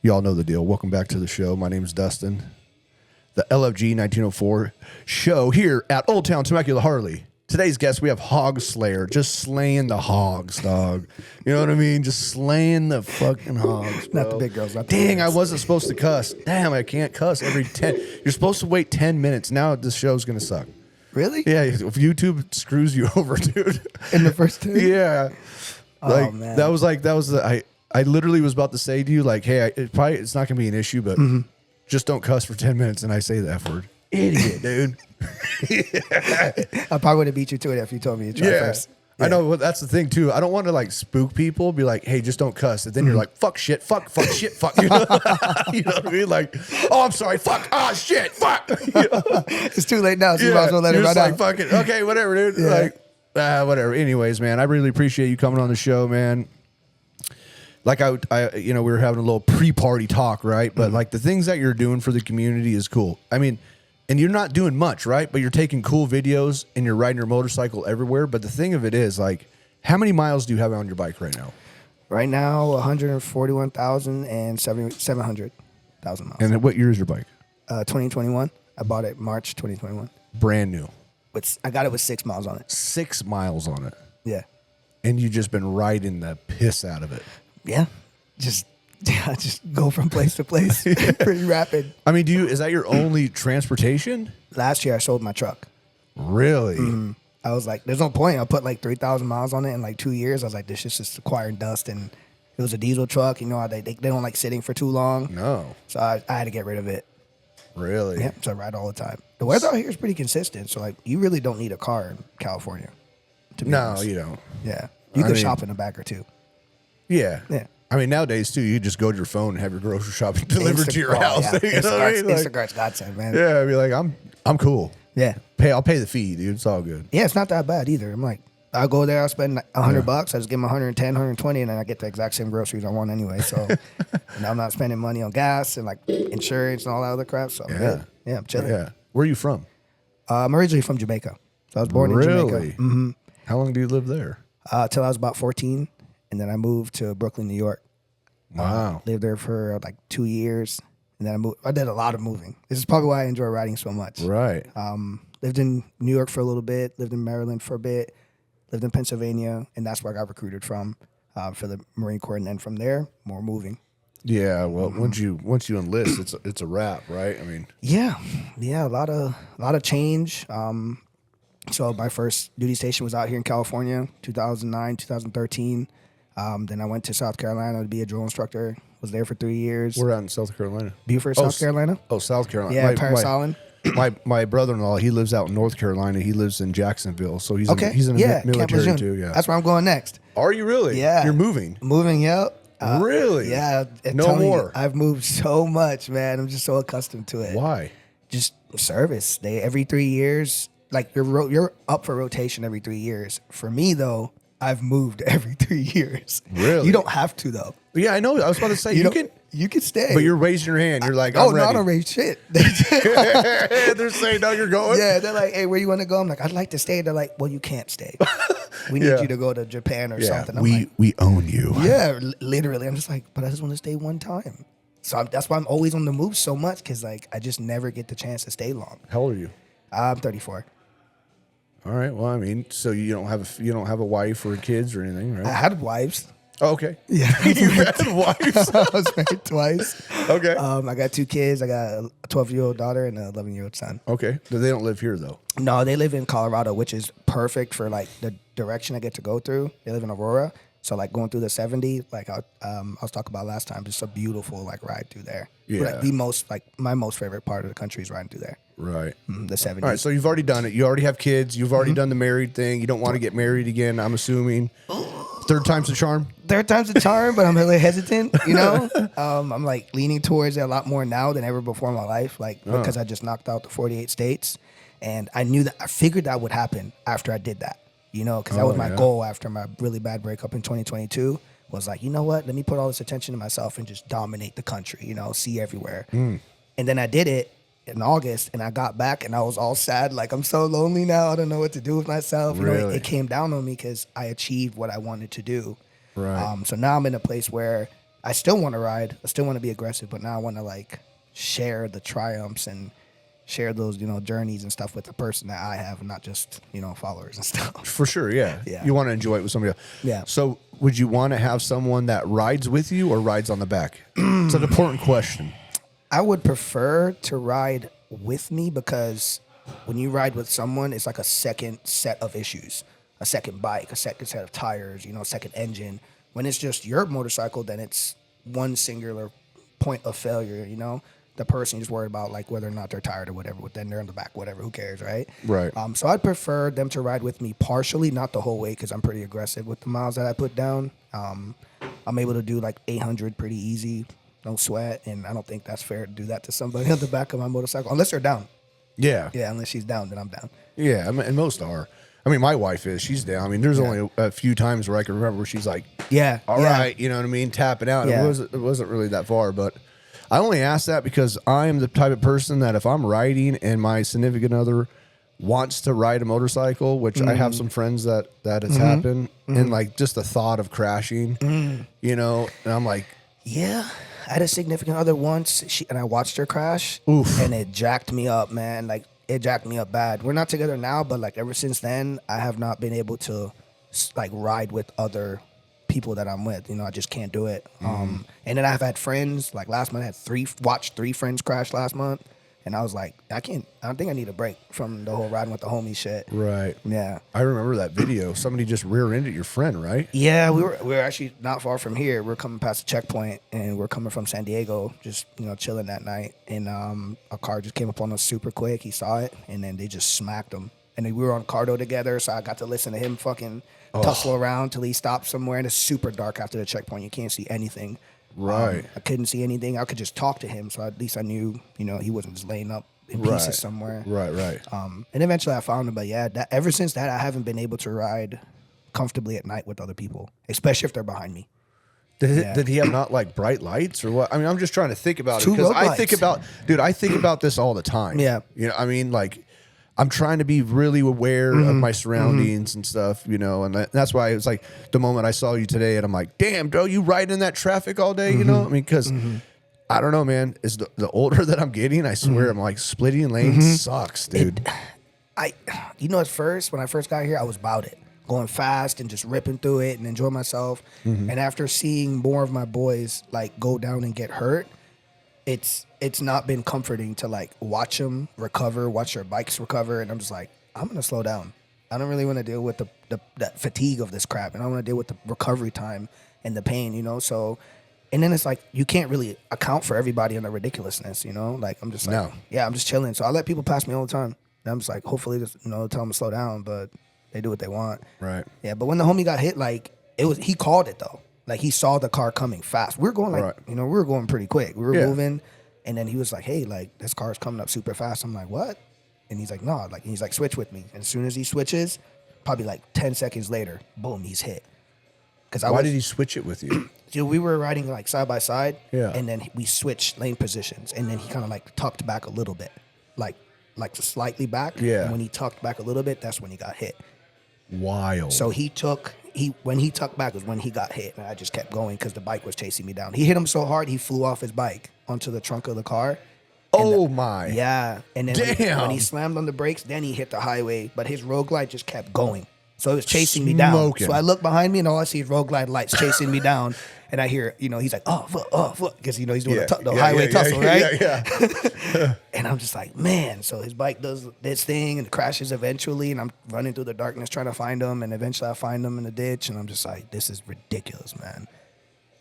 Y'all know the deal. Welcome back to the show. My name is Dustin. The LFG 1904 show here at Old Town Temecula Harley. Today's guest, we have Hogslayer, just slaying the hogs, dog. You know what I mean? Just slaying the fucking hogs, bro. Not the big girls. Not the Dang, big I girls. wasn't supposed to cuss. Damn, I can't cuss every 10. You're supposed to wait 10 minutes. Now this show's going to suck. Really? Yeah, if YouTube screws you over, dude. In the first 10? Yeah. Oh, man. That was I literally was about to say to you, like, hey, it's not going to be an issue, but just don't cuss for 10 minutes. And I say the F word. Idiot, dude. I probably would have beat you to it if you told me to try first. I know. Well, that's the thing, too. I don't want to, like, spook people, be like, hey, just don't cuss. And then you're like, fuck, shit, fuck, shit, fuck. You know? You know what I mean? Like, oh, I'm sorry, fuck, shit, fuck. You know? It's too late now, so you might as well let it you're run just like, out. fuck it. Okay, whatever, dude. Yeah. Like, whatever. Anyways, man, I really appreciate you coming on the show, man. Like we were having a little pre-party talk, right? But like the things that you're doing for the community is cool. I mean, and you're not doing much, right? But you're taking cool videos and you're riding your motorcycle everywhere. But the thing of it is, like, how many miles do you have on your bike right now? Right now, 141,000 and 700,000 miles. And what year is your bike? 2021. I bought it March 2021. Brand new. I got it with 6 miles on it. 6 miles on it. Yeah. And you just been riding the piss out of it. Yeah. Just go from place to place. Pretty rapid. I mean, is that your only transportation? Last year, I sold my truck. Really? I was like, there's no point. I put like 3,000 miles on it in like 2 years. I was like, this is just acquiring dust. And it was a diesel truck. You know how they don't like sitting for too long. No. So I had to get rid of it. Really? Yeah, so I ride all the time. The weather out here is pretty consistent. So like, you really don't need a car in California. To be honest. you don't. Yeah. You could shop in the back or two. Yeah. Yeah. I mean, nowadays, too, you just go to your phone and have your grocery shopping delivered to your house. Yeah. You know what I mean? Like, Instacart's godsend, man. yeah, I'd be like, I'm cool. Yeah. I'll pay the fee, dude. It's all good. Yeah, it's not that bad either. I'm like, I'll go there, I'll spend $100, I just give them 110, 120, and then I get the exact same groceries I want anyway. So and I'm not spending money on gas and like insurance and all that other crap. So yeah, I'm chilling. Yeah. Where are you from? I'm originally from Jamaica. So I was born in Jamaica. Mm-hmm. How long do you live there? Till I was about 14, and then I moved to Brooklyn, New York. Wow. Lived there for like 2 years, and then I did a lot of moving. This is probably why I enjoy riding so much. Right. Lived in New York for a little bit, lived in Maryland for a bit, lived in Pennsylvania, and that's where I got recruited from for the Marine Corps, and then from there, more moving. Yeah. Well, once you enlist, it's a wrap, right? I mean. Yeah, a lot of change. So my first duty station was out here in California, 2009, 2013. Then I went to South Carolina to be a drill instructor. Was there for 3 years. We're out in South Carolina. Beaufort, South Carolina. Oh, South Carolina. Yeah, Paris Island. My brother-in-law, he lives out in North Carolina. He lives in Jacksonville, so he's in the Camp military Lejeune. too. Yeah, That's where I'm going next. Are you really? Yeah, you're moving. Yep. Really? Yeah. No more. I've moved so much, man. I'm just so accustomed to it. Why? Just service. Every 3 years, like you're up for rotation every 3 years. For me though, I've moved every 3 years. Really? You don't have to though. Yeah, I know. I was about to say you can stay. but you're raising your hand. You're like, oh I'm no, I ready. don't raise shit. They're saying, no, you're going. Yeah, they're like, hey, where you want to go? I'm like, I'd like to stay. They're like, well, you can't stay. We need you to go to Japan or something. I'm we own you. Yeah, literally. I'm just like, but I just want to stay one time. So that's why I'm always on the move so much, because like I just never get the chance to stay long. How old are you? I'm 34. All right. Well, I mean, so you don't have a wife or kids or anything, right? I had wives. Oh, okay. Yeah, You had wives. I was married twice. Okay. I got 2 kids. I got a 12-year-old daughter and an 11-year-old son. Okay. But they don't live here though. No, they live in Colorado, which is perfect for like the direction I get to go through. They live in Aurora, so like going through the 70, like I was talking about last time, just a beautiful like ride through there. Yeah. Like my most favorite part of the country is riding through there. Right. The 70s. All right. So you've already done it. You already have kids. You've already done the married thing. You don't want to get married again, I'm assuming. Third time's the charm. Third time's the charm, but I'm a little hesitant, you know? I'm like leaning towards it a lot more now than ever before in my life, like because I just knocked out the 48 states. And I figured that would happen after I did that, you know, because that was my goal after my really bad breakup in 2022 was like, you know what, let me put all this attention to myself and just dominate the country, you know, see everywhere. And then I did it in August, and I got back, and I was all sad, like, I'm so lonely now. I don't know what to do with myself. Really? You know, it came down on me because I achieved what I wanted to do. Right. So now I'm in a place where I still want to ride. I still want to be aggressive, but now I want to like share the triumphs and share those, journeys and stuff with the person that I have, and not just, followers and stuff. For sure, yeah. Yeah. You want to enjoy it with somebody else. Yeah. So would you want to have someone that rides with you or rides on the back? It's an important question. I would prefer to ride with me, because when you ride with someone, it's like a second set of issues, a second bike, a second set of tires, second engine. When it's just your motorcycle, then it's one singular point of failure, The person is worried about like whether or not they're tired or whatever, but then they're in the back, whatever, who cares, right? Right. So I'd prefer them to ride with me partially, not the whole way, because I'm pretty aggressive with the miles that I put down. I'm able to do like 800 pretty easy, no sweat, and I don't think that's fair to do that to somebody on the back of my motorcycle, unless they're down. Yeah. Yeah, unless she's down, then I'm down. Yeah, and most are. I mean, my wife is. She's down. I mean, there's only a few times where I can remember where she's like, all right, you know what I mean, tapping out. Yeah. It wasn't really that far, but I only ask that because I am the type of person that if I'm riding and my significant other wants to ride a motorcycle, which I have some friends that has happened, and like just the thought of crashing, and I'm like, yeah. I had a significant other once, and I watched her crash, and it jacked me up, man. Like, it jacked me up bad. We're not together now, but like ever since then, I have not been able to like ride with other people that I'm with. I just can't do it. And then I've had friends, like last month I had watched three friends crash last month, and I was like, I don't think I need a break from the whole riding with the homies shit. right. Yeah. I remember that video. Somebody just rear-ended your friend, right? Yeah, we were actually not far from here. We're coming past the checkpoint, and we're coming from San Diego, just chilling that night. And a car just came up on us super quick. He saw it, and then they just smacked him. And then we were on Cardo together, so I got to listen to him fucking tussle around till he stopped somewhere. And it's super dark after the checkpoint. You can't see anything. Right. I couldn't see anything. I could just talk to him, so at least I knew, he wasn't just laying up in pieces somewhere. Right. And eventually I found him. But yeah, ever since that, I haven't been able to ride comfortably at night with other people, especially if they're behind me. Did he have not like bright lights or what? I mean, I'm just trying to think about it Two because road I think about this all the time. Yeah. I mean, like I'm trying to be really aware of my surroundings and stuff, and that's why it was like the moment I saw you today and I'm like, damn, bro, you riding in that traffic all day, I mean, because I don't know, man, is the older that I'm getting, I swear I'm like splitting lanes sucks, dude. At first, when I first got here, I was about it. Going fast and just ripping through it and enjoy myself. And after seeing more of my boys like go down and get hurt, it's not been comforting to like watch them recover, watch their bikes recover, and I'm just like, I'm gonna slow down. I don't really want to deal with the fatigue of this crap, and I want to deal with the recovery time and the pain, So, and then it's like you can't really account for everybody and the ridiculousness, Like I'm just like, I'm just chilling. So I let people pass me all the time, and I'm just like, hopefully, just tell them to slow down, but they do what they want. Right. Yeah, but when the homie got hit, like he called it though. Like he saw the car coming fast. We were going we were going pretty quick. We were moving, and then he was like, "Hey, like this car's coming up super fast." I'm like, "What?" And he's like, "No." Like he's like, "Switch with me." And as soon as he switches, probably like 10 seconds later, boom, he's hit. Why did he switch it with you? We were riding like side by side, and then we switched lane positions, and then he kind of like tucked back a little bit, like slightly back. Yeah. And when he tucked back a little bit, that's when he got hit. Wild. So when he tucked back was when he got hit, and I just kept going because the bike was chasing me down. He hit him so hard he flew off his bike onto the trunk of the car. Oh my! Yeah, and then damn. When he slammed on the brakes, then he hit the highway, but his road glide just kept going. So it was chasing me down. So I look behind me, and all I see is road glide lights chasing me down. And I hear, he's like, oh, fuck, because, he's doing the highway tussle, right? Yeah. And I'm just like, man. So his bike does this thing and crashes eventually, and I'm running through the darkness trying to find him, and eventually I find him in the ditch, and I'm just like, this is ridiculous, man.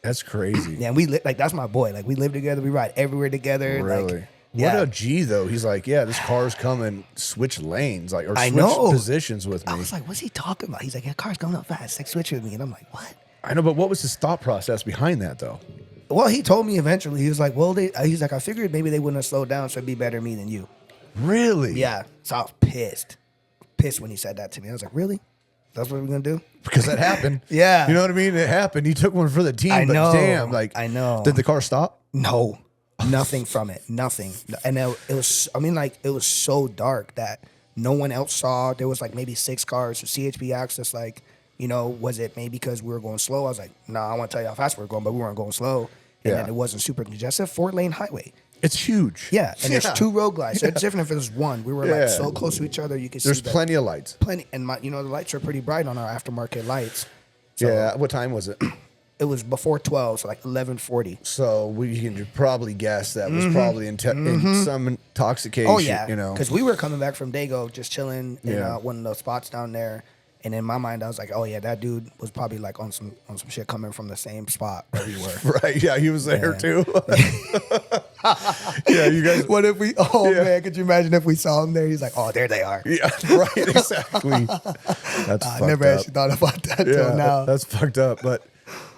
That's crazy. Yeah, and that's my boy. Like, we live together. We ride everywhere together. Really? Like, what a G, though. He's like, this car's coming, switch lanes, like, or switch positions with me. I was like, what's he talking about? He's like, that car's going up fast. Like, switch with me. And I'm like, what? I know, but what was his thought process behind that, though? Well, he told me eventually. He was like, he's like, I figured maybe they wouldn't have slowed down, so it'd be better me than you. Really? Yeah. So I was pissed. Pissed when he said that to me. I was like, really? That's what we're going to do? Because that happened. Yeah. You know what I mean? It happened. You took one for the team, but damn, like, I know. Did the car stop? No. Nothing from it. Nothing. And it was, it was so dark that no one else saw. There was like maybe 6 cars. So CHP asked us, like, You know, was it maybe because we were going slow? I was like, I want to tell you how fast we were going, but we weren't going slow. And then it wasn't super congested. 4-lane highway. It's huge. Yeah, and there's 2 road glides. So it's different if it was one. We were like so close to each other, you could see. There's plenty of lights. Plenty, and the lights are pretty bright on our aftermarket lights. So what time was it? It was before 12, so like 11:40. So we can probably guess that was probably in some intoxication. Oh yeah, you know, because we were coming back from Dago, just chilling in one of those spots down there. And in my mind, I was like, oh yeah, that dude was probably like on some shit coming from the same spot where we were. Right? Yeah, he was there too. Yeah, you guys. What if we? Oh man, could you imagine if we saw him there? He's like, oh, there they are. Yeah, right. Exactly. That's I never actually thought about that till now. That's fucked up, but.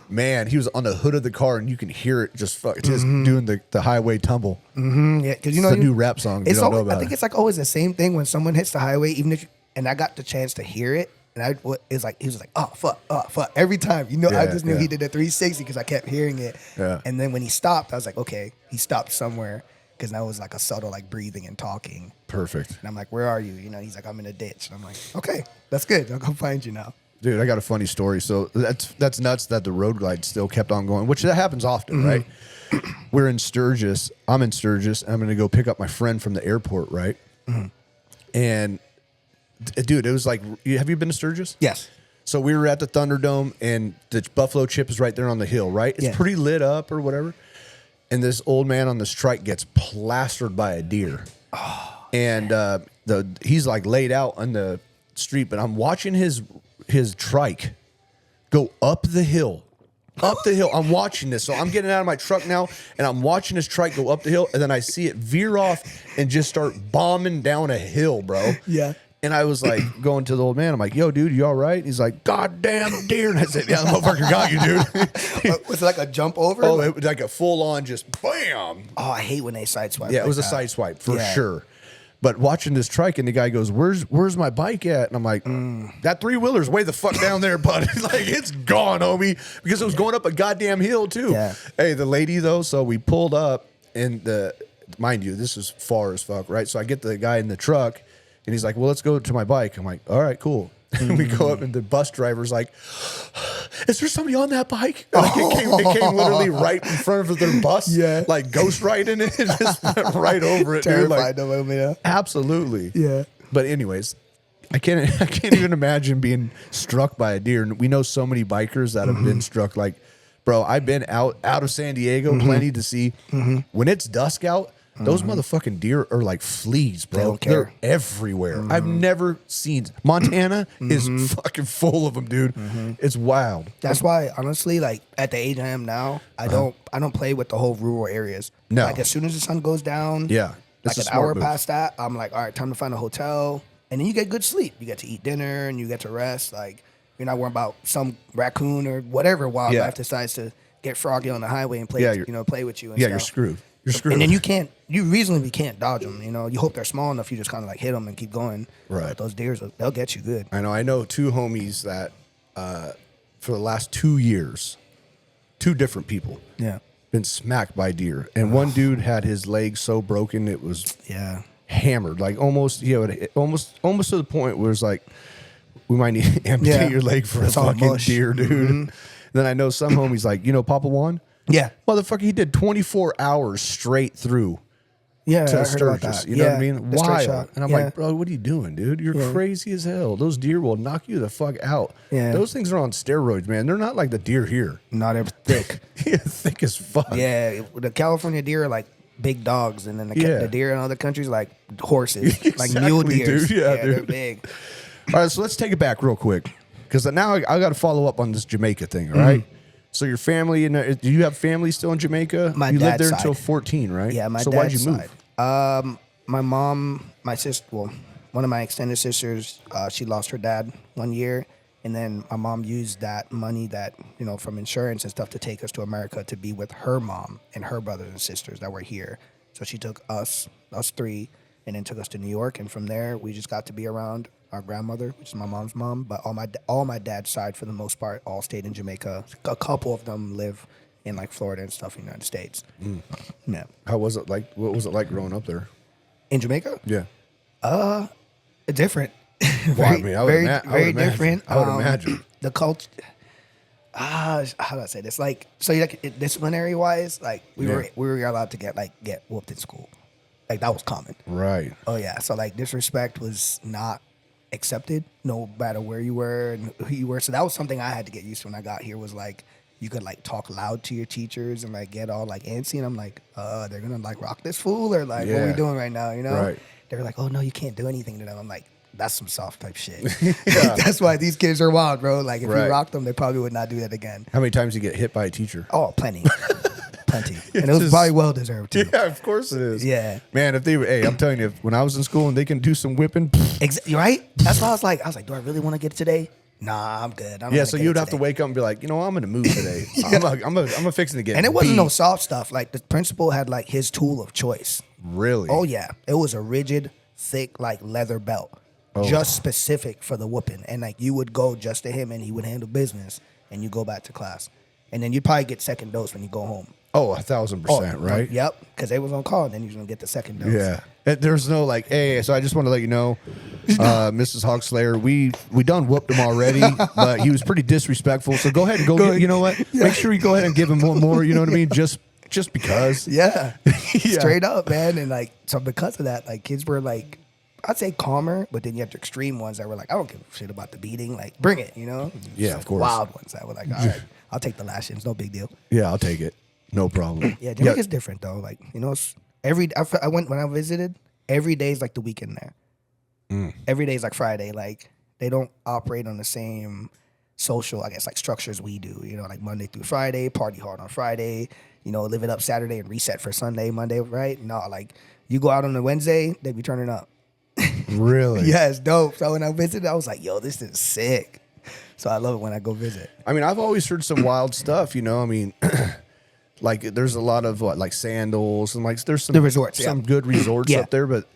Man, he was on the hood of the car, and you can hear it just doing the highway tumble. Mm-hmm. Yeah, because it's a new rap song. You don't know about I think it's like always the same thing when someone hits the highway, even if. And I got the chance to hear it, and he was like, oh fuck, every time. I just knew he did a 360 because I kept hearing it. Yeah. And then when he stopped, I was like, okay, he stopped somewhere because that was like a subtle like breathing and talking. Perfect. And I'm like, where are you? He's like, I'm in a ditch. And I'm like, okay, that's good. I'll go find you now. Dude, I got a funny story. So that's nuts that the road glide still kept on going, which that happens often, right? We're in Sturgis. I'm in Sturgis. I'm going to go pick up my friend from the airport, right? And, dude, it was like, have you been to Sturgis? Yes. So we were at the Thunderdome, and the Buffalo Chip is right there on the hill, right? It's pretty lit up or whatever. And this old man on the strike gets plastered by a deer. Oh, and he's like laid out on the street, but I'm watching his trike go up the hill. I'm watching this. So I'm getting out of my truck now, and I'm watching his trike go up the hill, and then I see it veer off and just start bombing down a hill, bro. Yeah. And I was like going to the old man. I'm like, yo, dude, you all right? He's like, goddamn deer. And I said, yeah, the motherfucker got you, dude. Was it like a jump over? Oh, it was like a full on just bam. Oh, I hate when they sideswipe. Yeah, it was a side swipe for sure. But watching this trike, and the guy goes, where's my bike at? And I'm like, that 3-wheeler's way the fuck down there, bud. Like, it's gone, homie. Because it was going up a goddamn hill, too. Yeah. Hey, the lady, though, so we pulled up, and mind you, this is far as fuck, right? So I get the guy in the truck, and he's like, well, let's go to my bike. I'm like, all right, cool. And we go up, and the bus driver's like, is there somebody on that bike? Like it came literally right in front of their bus, like ghost riding it, and just went right over it. Terrified dude. of him, yeah. Absolutely. Yeah. But anyways, I can't even imagine being struck by a deer. And we know so many bikers that have been struck. Like, bro, I've been out of San Diego plenty to see when it's dusk out. Those motherfucking deer are like fleas, bro. They're everywhere. I've never seen. Montana is fucking full of them, dude. It's wild. That's why, honestly, like at the age I am now, I don't play with the whole rural areas. No. Like as soon as the sun goes down, like an hour past that, I'm like, all right, time to find a hotel, and then you get good sleep. You get to eat dinner and you get to rest. Like you're not worrying about some raccoon or whatever wildlife decides to get froggy on the highway and play, play with you. And stuff. You're screwed. You're screwed. And then you reasonably can't dodge them. You hope they're small enough. You just kind of like hit them and keep going. Right. But those deers, they'll get you good. I know 2 homies that for the last 2 years, 2 different people, been smacked by deer. And one dude had his leg so broken it was hammered, like almost to the point where it's like we might need to amputate your leg for a fucking deer, dude. Then I know some homies like Papa Juan. Yeah. Motherfucker, he did 24 hours straight through to Sturgis. You know what I mean? Wild. And I'm like, bro, what are you doing, dude? You're crazy as hell. Those deer will knock you the fuck out. Yeah. Those things are on steroids, man. They're not like the deer here. Not as thick. Thick as fuck. Yeah. The California deer are like big dogs, and then the deer in other countries like horses. Like mule deer. Dude. Yeah, dude. They're big. All right, so let's take it back real quick. Because now I got to follow up on this Jamaica thing, all right? So your family, do you have family still in Jamaica? You lived there until 14, right? Yeah, my dad's side. So why'd you move? My mom, my sister, one of my extended sisters, she lost her dad 1 year. And then my mom used that money that, from insurance and stuff to take us to America to be with her mom and her brothers and sisters that were here. So she took us 3, and then took us to New York. And from there, we just got to be around our grandmother, which is my mom's mom, but all my dad's side, for the most part, all stayed in Jamaica. A couple of them live in like Florida and stuff in the United States. Yeah. How was it like? What was it like growing up there? In Jamaica? Yeah. Different. Well, I mean, I would very different. I would imagine. the culture. How do I say this? Like, so like disciplinary wise, like we were allowed to get whooped in school. Like that was common. Right. Oh yeah. So like disrespect was not accepted, no matter where you were and who you were. So that was something I had to get used to when I got here. Was like you could like talk loud to your teachers and like get all like antsy, and I'm like, they're gonna like rock this fool or like what are we doing right now? You know? Right. They were like, oh no, you can't do anything to them. I'm like, that's some soft type shit. That's why these kids are wild, bro. Like if you rocked them, they probably would not do that again. How many times you get hit by a teacher? Oh, plenty. Plenty. And it was probably well deserved too. Yeah, of course it is. Yeah. Man, if they were, hey, I'm telling you, when I was in school and they can do some whipping. Right? That's why I was like, do I really want to get it today? Nah, I'm good. So you'd have to wake up and be like, you know, I'm gonna move today. I'm fixing to get. And it wasn't beat. no soft stuff. Like the principal had like his tool of choice. Really? Oh yeah. It was a rigid, thick, like leather belt. Just specific for the whooping. And like you would go just to him and he would handle business and you go back to class. And then you'd probably get second dose when you go home. Oh, 1,000%, right? Yep. Because they was on call and then you're going to get the second dose. Yeah. There's no like, hey, so I just want to let you know, Mrs. Hogslayer, we done whooped him already, but he was pretty disrespectful. So go ahead and go get, you know what? Make sure you go ahead and give him more, you know what I mean? Just because. Yeah. Straight up, man. And like, so because of that, like kids were like, I'd say calmer, but then you have the extreme ones that were like, I don't give a shit about the beating. Like, bring it, you know? Yeah, of course. Wild ones that were like, all right, I'll take the lashings. No big deal. Yeah, I'll take it. No problem. Yeah, Jamaica's different, though. Like, you know, I went when I visited, every day is like the weekend there. Every day is like Friday. Like, they don't operate on the same social, I guess, like structures we do. You know, like Monday through Friday, party hard on Friday, you know, live it up Saturday and reset for Sunday, Monday, right? No, like, you go out on a Wednesday, they be turning up. Really? Yeah, it's dope. So when I visited, I was like, yo, this is sick. So I love it when I go visit. I mean, I've always heard some wild stuff, you know? I mean, like there's a lot of like Sandals and like there's some the resorts, some good resorts Yeah. up there, but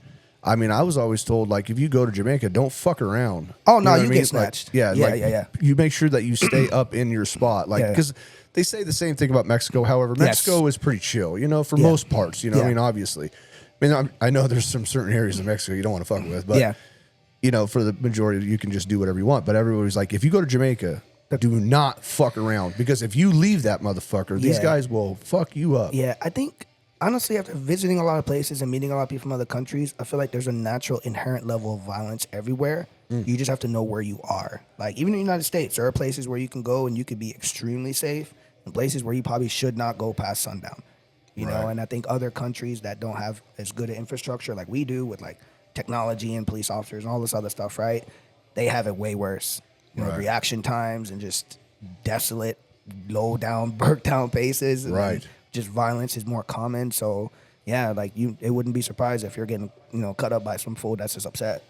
I mean, I was always told like if you go to Jamaica, don't fuck around. Oh no, know what you I mean? get snatched. Like, Yeah. You make sure that you stay up in your spot, like because they say the same thing about Mexico. However, Mexico is pretty chill, you know, for most parts. You know, I mean, obviously. I mean, I know there's some certain areas of Mexico you don't want to fuck with, but you know, for the majority, you can just do whatever you want. But everybody's like, if you go to Jamaica, do not fuck around because if you leave that motherfucker, these guys will fuck you up. Yeah, I think honestly, after visiting a lot of places and meeting a lot of people from other countries, I feel like there's a natural inherent level of violence everywhere. You just have to know where you are. Like even in the United States, there are places where you can go and you could be extremely safe, and places where you probably should not go past sundown. You know, and I think other countries that don't have as good an infrastructure like we do with like technology and police officers and all this other stuff, right? They have it way worse. You know, reaction times and just desolate, low down, burnt down paces. And just violence is more common. So yeah, like it wouldn't be surprised if you're getting, you know, cut up by some fool that's just upset.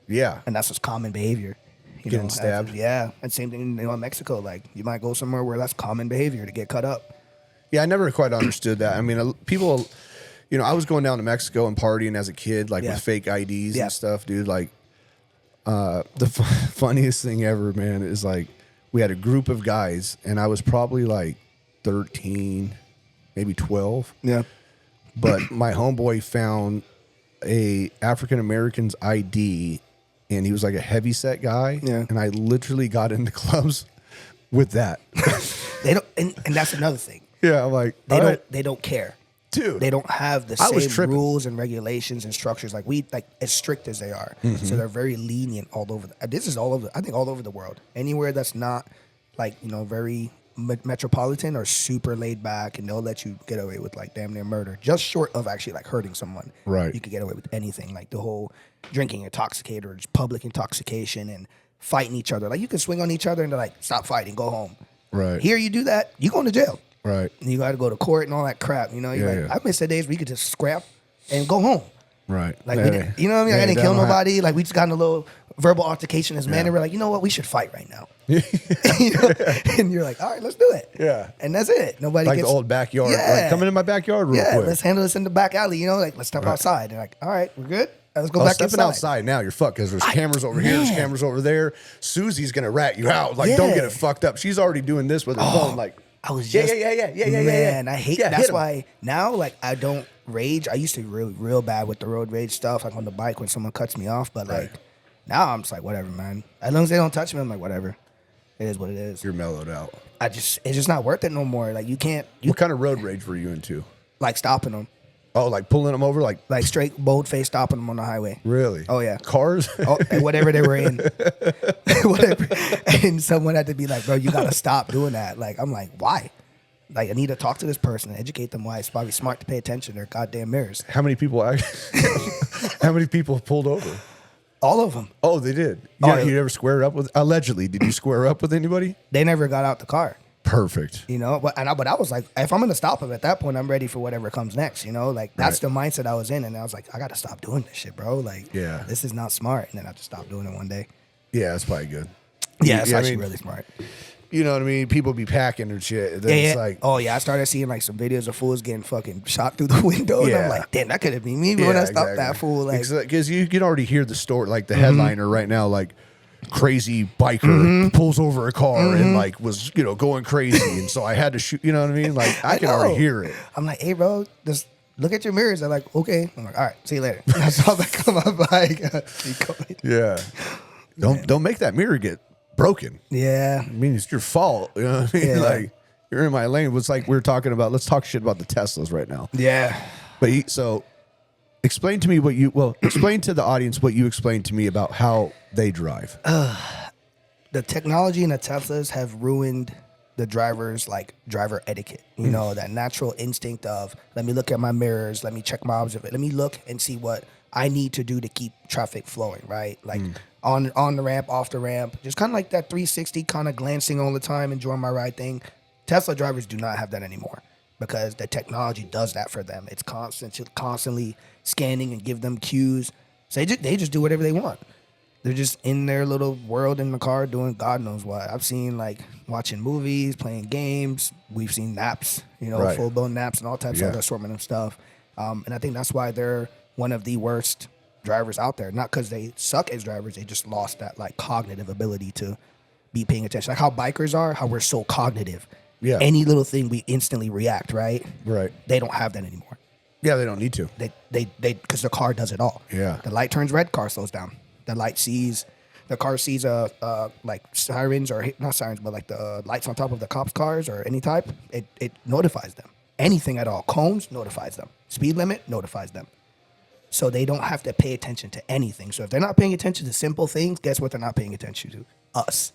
Yeah. And that's just common behavior. Getting stabbed. Yeah. And same thing, you know, in Mexico. Like you might go somewhere where that's common behavior to get cut up. Yeah, I never quite understood that. I mean, people, you know, I was going down to Mexico and partying as a kid, like with fake IDs and stuff, dude. Like, the funniest thing ever, man, is like we had a group of guys, and I was probably like 13, maybe 12. Yeah. But my homeboy found a African American's ID, and he was like a heavy set guy. Yeah. And I literally got into clubs with that. They don't, and that's another thing. Yeah, I'm like they don't care. Dude, they don't have the same rules and regulations and structures like we like as strict as they are. So they're very lenient all over. This is all over. I think all over the world. Anywhere that's not like, you know, very metropolitan or super laid back, and they'll let you get away with like damn near murder, just short of actually like hurting someone. Right, you could get away with anything, like the whole drinking intoxicated or just public intoxication and fighting each other. Like you can swing on each other and they're like, stop fighting, go home. Right. Here you do that, you going to jail. Right. And you got to go to court and all that crap. You know, I miss the days where you could just scrap and go home. Like, we didn't, you know what I mean? I didn't kill nobody. Like, we just got in a little verbal altercation as men, and we're like, you know what? We should fight right now. You know? And you're like, all right, let's do it. Yeah. And that's it. Nobody like gets... the old backyard. Yeah. Like, come into my backyard real quick. Let's handle this in the back alley. You know, like, let's step outside. And like, all right, we're good. Let's go back stepping inside. Outside now, you're fucked because there's cameras over here, there's cameras over there. Susie's going to rat you out. Like, don't get it fucked up. She's already doing this with her phone. Like, I was just man, I hate that's why now like I don't rage. I used to be real bad with the road rage stuff, like on the bike when someone cuts me off. But like now I'm just like whatever, man. As long as they don't touch me, I'm like whatever. It is what it is. You're mellowed out. It's just not worth it no more. Like, you can't. What kind of road rage were you into? Like, stopping them. Oh, like pulling them over, like Straight bold face stopping them on the highway. Really? Oh yeah. Cars? Oh, and whatever they were in. Whatever. And someone had to be like, bro, you gotta stop doing that. Like, I'm like, why? Like, I need to talk to this person and educate them why it's probably smart to pay attention to their goddamn mirrors. How many people how many people pulled over? All of them. Oh, they did. You never squared up with? Allegedly, did you square up with anybody? They never got out the car. Perfect. You know, but I was like, if I'm gonna stop him at that point, I'm ready for whatever comes next. You know, like that's the mindset I was in, and I was like, I gotta stop doing this shit, bro. Like, this is not smart. And then I just stopped doing it one day. Yeah, that's probably good. Yeah, it's actually really smart. You know what I mean? People be packing and shit. Then it's like, oh yeah, I started seeing like some videos of fools getting fucking shot through the window, and I'm like, damn, that could have been me when I stopped that fool. Like, because you can already hear the story, like the headliner right now, like crazy biker pulls over a car and like was going crazy, and so I had to shoot. You know what I mean? Like I can already hear it. I'm like, hey bro, just look at your mirrors. They're like, okay. I'm like, all right, see you later. And I saw that come up like, yeah. Don't make that mirror get broken. Yeah. I mean, it's your fault. You know what I mean? Yeah. Like, you're in my lane. It's like we were talking about, let's talk shit about the Teslas right now. Yeah. But so explain to me explain to the audience what you explained to me about how they drive. The technology in the Teslas have ruined the driver's driver etiquette. You know, that natural instinct of, let me look at my mirrors, let me check my observation, let me look and see what I need to do to keep traffic flowing, right? Like on the ramp, off the ramp, just kind of like that 360 kind of glancing all the time, enjoying my ride thing. Tesla drivers do not have that anymore because the technology does that for them. It's constantly scanning and give them cues. So they just do whatever they want. They're just in their little world in the car doing God knows what. I've seen like watching movies, playing games. We've seen naps, full-blown naps and all types of other assortment of stuff. And I think that's why they're one of the worst drivers out there. Not because they suck as drivers, they just lost that like cognitive ability to be paying attention. Like how bikers are, how we're so cognitive. Yeah. Any little thing we instantly react, right? Right. They don't have that anymore. Yeah, they don't need to. They because the car does it all. Yeah. The light turns red, car slows down. The car sees like sirens, or not sirens, but like the lights on top of the cops' cars or any type. It notifies them. Anything at all. Cones notifies them. Speed limit notifies them. So they don't have to pay attention to anything. So if they're not paying attention to simple things, guess what they're not paying attention to? Us.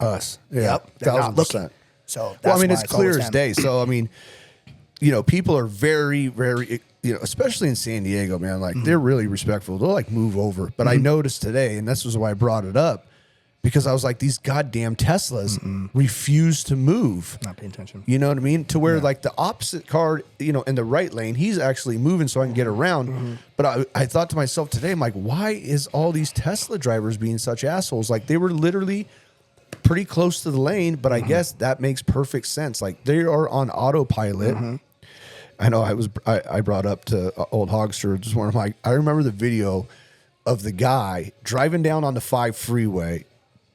Yeah. Yep. They're not looking. So that's why it's clear as day. So I mean, people are very, very, especially in San Diego, man. Like they're really respectful. They'll like move over. But I noticed today, and this was why I brought it up, because I was like, these goddamn Teslas refuse to move. Not paying attention. You know what I mean? To where like the opposite car, in the right lane, he's actually moving so I can get around. But I thought to myself today, I'm like, why is all these Tesla drivers being such assholes? Like they were literally pretty close to the lane, but I guess that makes perfect sense. Like they are on autopilot. I know I brought up to old Hogslayer, just one of my, I remember the video of the guy driving down on the 5 freeway,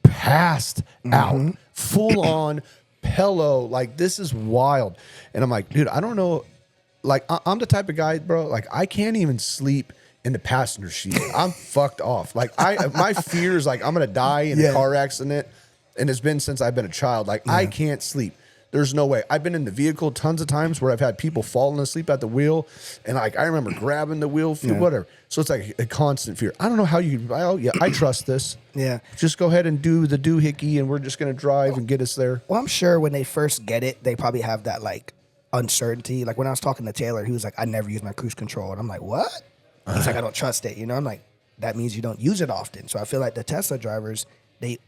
passed out, full on pillow. Like this is wild. And I'm like, dude, I don't know. Like I'm the type of guy, bro, like I can't even sleep in the passenger seat. I'm fucked off. Like my fear is like I'm going to die in a car accident. And it's been since I've been a child. Like I can't sleep. There's no way. I've been in the vehicle tons of times where I've had people falling asleep at the wheel, and like I remember grabbing the wheel, whatever. So it's like a constant fear. I don't know how you. I trust this. Yeah. Just go ahead and do the doohickey, and we're just gonna drive and get us there. Well, I'm sure when they first get it, they probably have that like uncertainty. Like when I was talking to Taylor, he was like, "I never use my cruise control," and I'm like, "What?" He's like, "I don't trust it." I'm like, that means you don't use it often. So I feel like the Tesla drivers,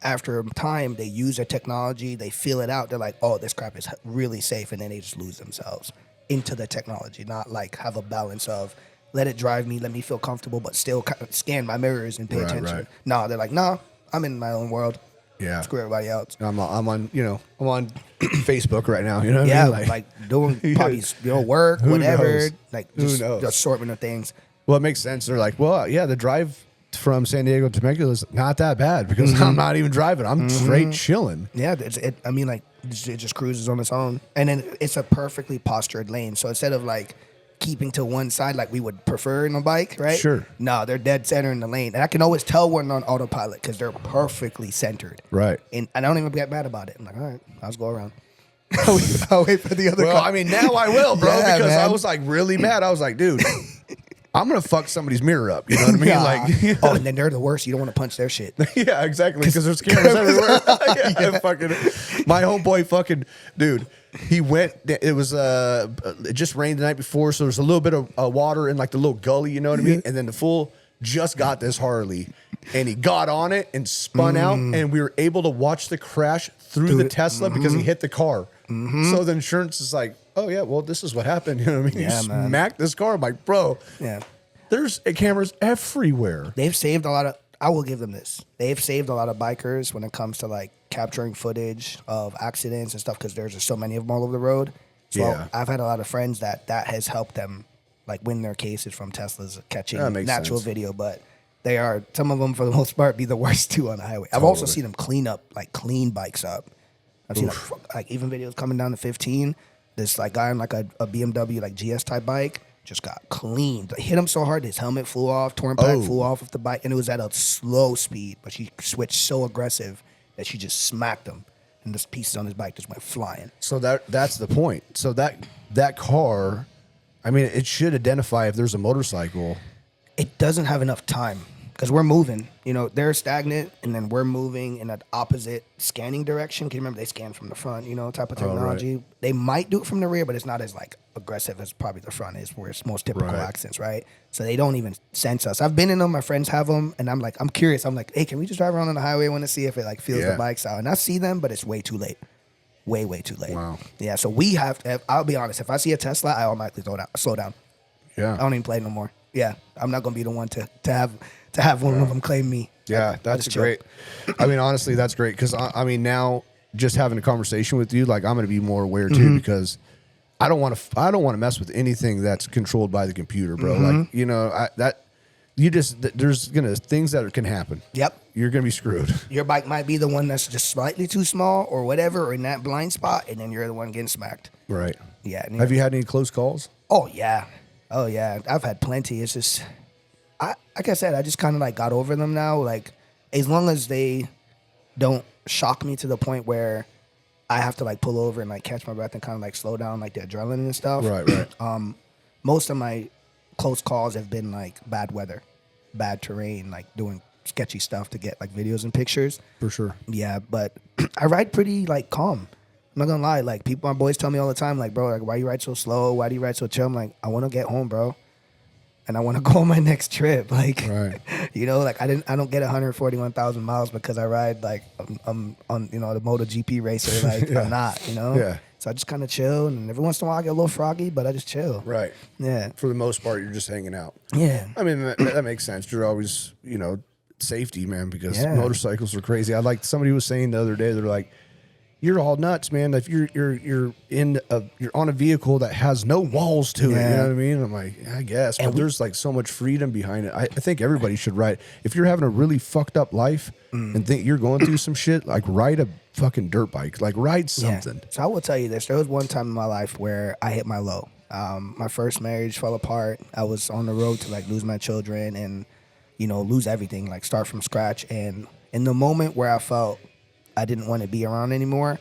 after time, they use their technology, they feel it out. They're like, oh, this crap is really safe. And then they just lose themselves into the technology, not like have a balance of let it drive me, let me feel comfortable, but still scan my mirrors and pay attention. Right. No, they're like, no, I'm in my own world. Yeah. Screw everybody else. I'm on Facebook right now. You know what I mean? like doing probably work, whatever. Knows? Like just the assortment of things. Well, it makes sense. They're like, well, yeah, the drive from San Diego to Temecula is not that bad because I'm not even driving. I'm straight chilling. Yeah, it just cruises on its own. And then it's a perfectly postured lane. So instead of like keeping to one side like we would prefer in a bike, right? Sure. No, they're dead center in the lane. And I can always tell when on autopilot because they're perfectly centered. Right. And I don't even get mad about it. I'm like, all right, I'll just go around. I'll wait for the other Well, car. I mean, now I will, bro, Yeah, because I man. was like really mad. I was like, dude, I'm going to fuck somebody's mirror up. You know what I mean? Nah. Like, Oh, and then they're the worst. You don't want to punch their shit. yeah, exactly. Because there's cameras everywhere. Yeah. Fucking, my homeboy, fucking dude. He went. It was it just rained the night before, so there's a little bit of water in like the little gully. You know what I mean? And then the fool just got this Harley, and he got on it and spun out, and we were able to watch the crash through the Tesla because he hit the car. So the insurance is like, oh yeah, well this is what happened. You know what I mean? Yeah, You man. smacked this car. I'm like, bro. Yeah. There's cameras everywhere. They've saved a lot of, I will give them this. They've saved a lot of bikers when it comes to like capturing footage of accidents and stuff because there's just so many of them all over the road. So Yeah. I've had a lot of friends that has helped them like win their cases from Teslas catching That makes natural sense. video. But they are, some of them for the most part, be the worst too on the highway. I've also seen them clean bikes up. I've seen like even videos coming down to 15. This like guy on like a BMW like GS type bike just got cleaned. Hit him so hard his helmet flew off, torn pad flew off of the bike, and it was at a slow speed. But she switched so aggressive that she just smacked him, and the pieces on his bike just went flying. So that's the point. So that car, I mean, it should identify if there's a motorcycle. It doesn't have enough time because we're moving. You know, they're stagnant, and then we're moving in an opposite scanning direction. Can you remember they scan from the front? You know, type of technology. right. They might do it from the rear, but it's not as like aggressive as probably the front is, where it's most typical Right. accidents, right? So they don't even sense us. I've been in them. My friends have them, and I'm curious. I'm like, hey, can we just drive around on the highway? I want to see if it like feels Yeah. the bikes out. And I see them, but it's way too late. Way too late. Wow. Yeah. So we have to. I'll be honest. If I see a Tesla, I automatically slow down. Yeah. I don't even play no more. Yeah, I'm not gonna be the one to have one of them claim me. Yeah, I that's just chill. great. I mean, honestly, that's great because I mean, now just having a conversation with you, like I'm going to be more aware too because I don't want to mess with anything that's controlled by the computer, bro. Like you know, there's gonna things that can happen. Yep. You're gonna be screwed. Your bike might be the one that's just slightly too small or whatever, or in that blind spot, and then you're the one getting smacked. Right. Yeah. and Have you had any close calls? Oh yeah. I've had plenty. It's just, like I said, I just kind of like got over them now. Like, as long as they don't shock me to the point where I have to like pull over and like catch my breath and kind of like slow down like the adrenaline and stuff. Right. Most of my close calls have been like bad weather, bad terrain, like doing sketchy stuff to get like videos and pictures. For sure. Yeah, but I ride pretty like calm. I'm not gonna lie. Like my boys tell me all the time, like, bro, like, why you ride so slow? Why do you ride so chill? I'm like, I want to get home, bro, and I want to go on my next trip. Like, Right. you know, like I don't get 141,000 miles because I ride like I'm on the MotoGP racer. Like Yeah. I'm not, you know. Yeah. So I just kind of chill, and every once in a while I get a little froggy, but I just chill. Right. Yeah. For the most part, you're just hanging out. Yeah. I mean, that makes sense. You're always, safety, man, because Yeah. motorcycles are crazy. I like somebody was saying the other day, they're like, you're all nuts, man. If you're on a vehicle that has no walls to it, you Yeah. know what I mean? I'm like, I guess, but there's like so much freedom behind it. I think everybody should ride. If you're having a really fucked up life and think you're going through some shit, like ride a fucking dirt bike, like ride something. Yeah. So I will tell you this. There was one time in my life where I hit my low. My first marriage fell apart. I was on the road to like lose my children and, lose everything, like start from scratch. And in the moment where I felt I didn't want to be around anymore,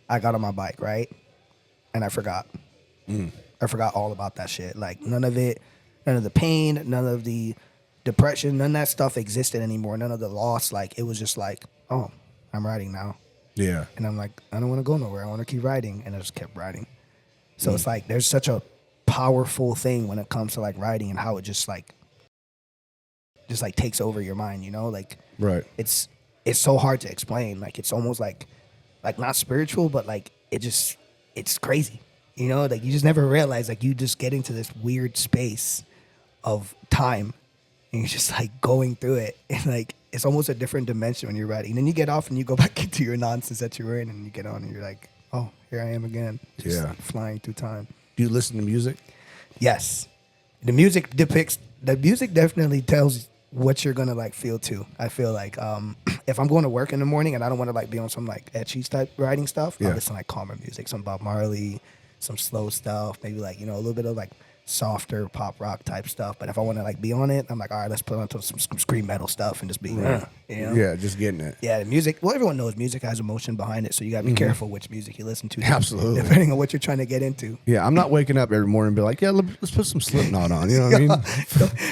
I got on my bike, right? And I forgot. I forgot all about that shit. Like none of the pain, none of the depression, none of that stuff existed anymore. None of the loss. Like it was just like, oh, I'm riding now. Yeah. And I'm like, I don't want to go nowhere. I want to keep riding. And I just kept riding. So it's like there's such a powerful thing when it comes to like riding and how it just takes over your mind, Like Right. it's so hard to explain. Like it's almost like not spiritual, but like it's crazy. Like you just never realize like you just get into this weird space of time and you're just like going through it. And like it's almost a different dimension when you're riding. And then you get off and you go back into your nonsense that you were in and you get on and you're like, oh, here I am again. Just Yeah. flying through time. Do you listen to music? Yes. The music definitely tells what you're gonna like feel too. I feel like if I'm going to work in the morning and I don't want to like be on some like etchy type writing stuff, Yeah. I listen to like calmer music, some Bob Marley, some slow stuff, maybe like a little bit of like softer pop rock type stuff. But if I want to like be on it, I'm like, all right, let's put on some scream metal stuff and just be, you know? Yeah, just getting it. Yeah, the music. Well, everyone knows music has emotion behind it, so you gotta be careful which music you listen to. Absolutely. Depending on what you're trying to get into. Yeah, I'm not waking up every morning and be like, yeah, let's put some Slipknot on. You know what I mean?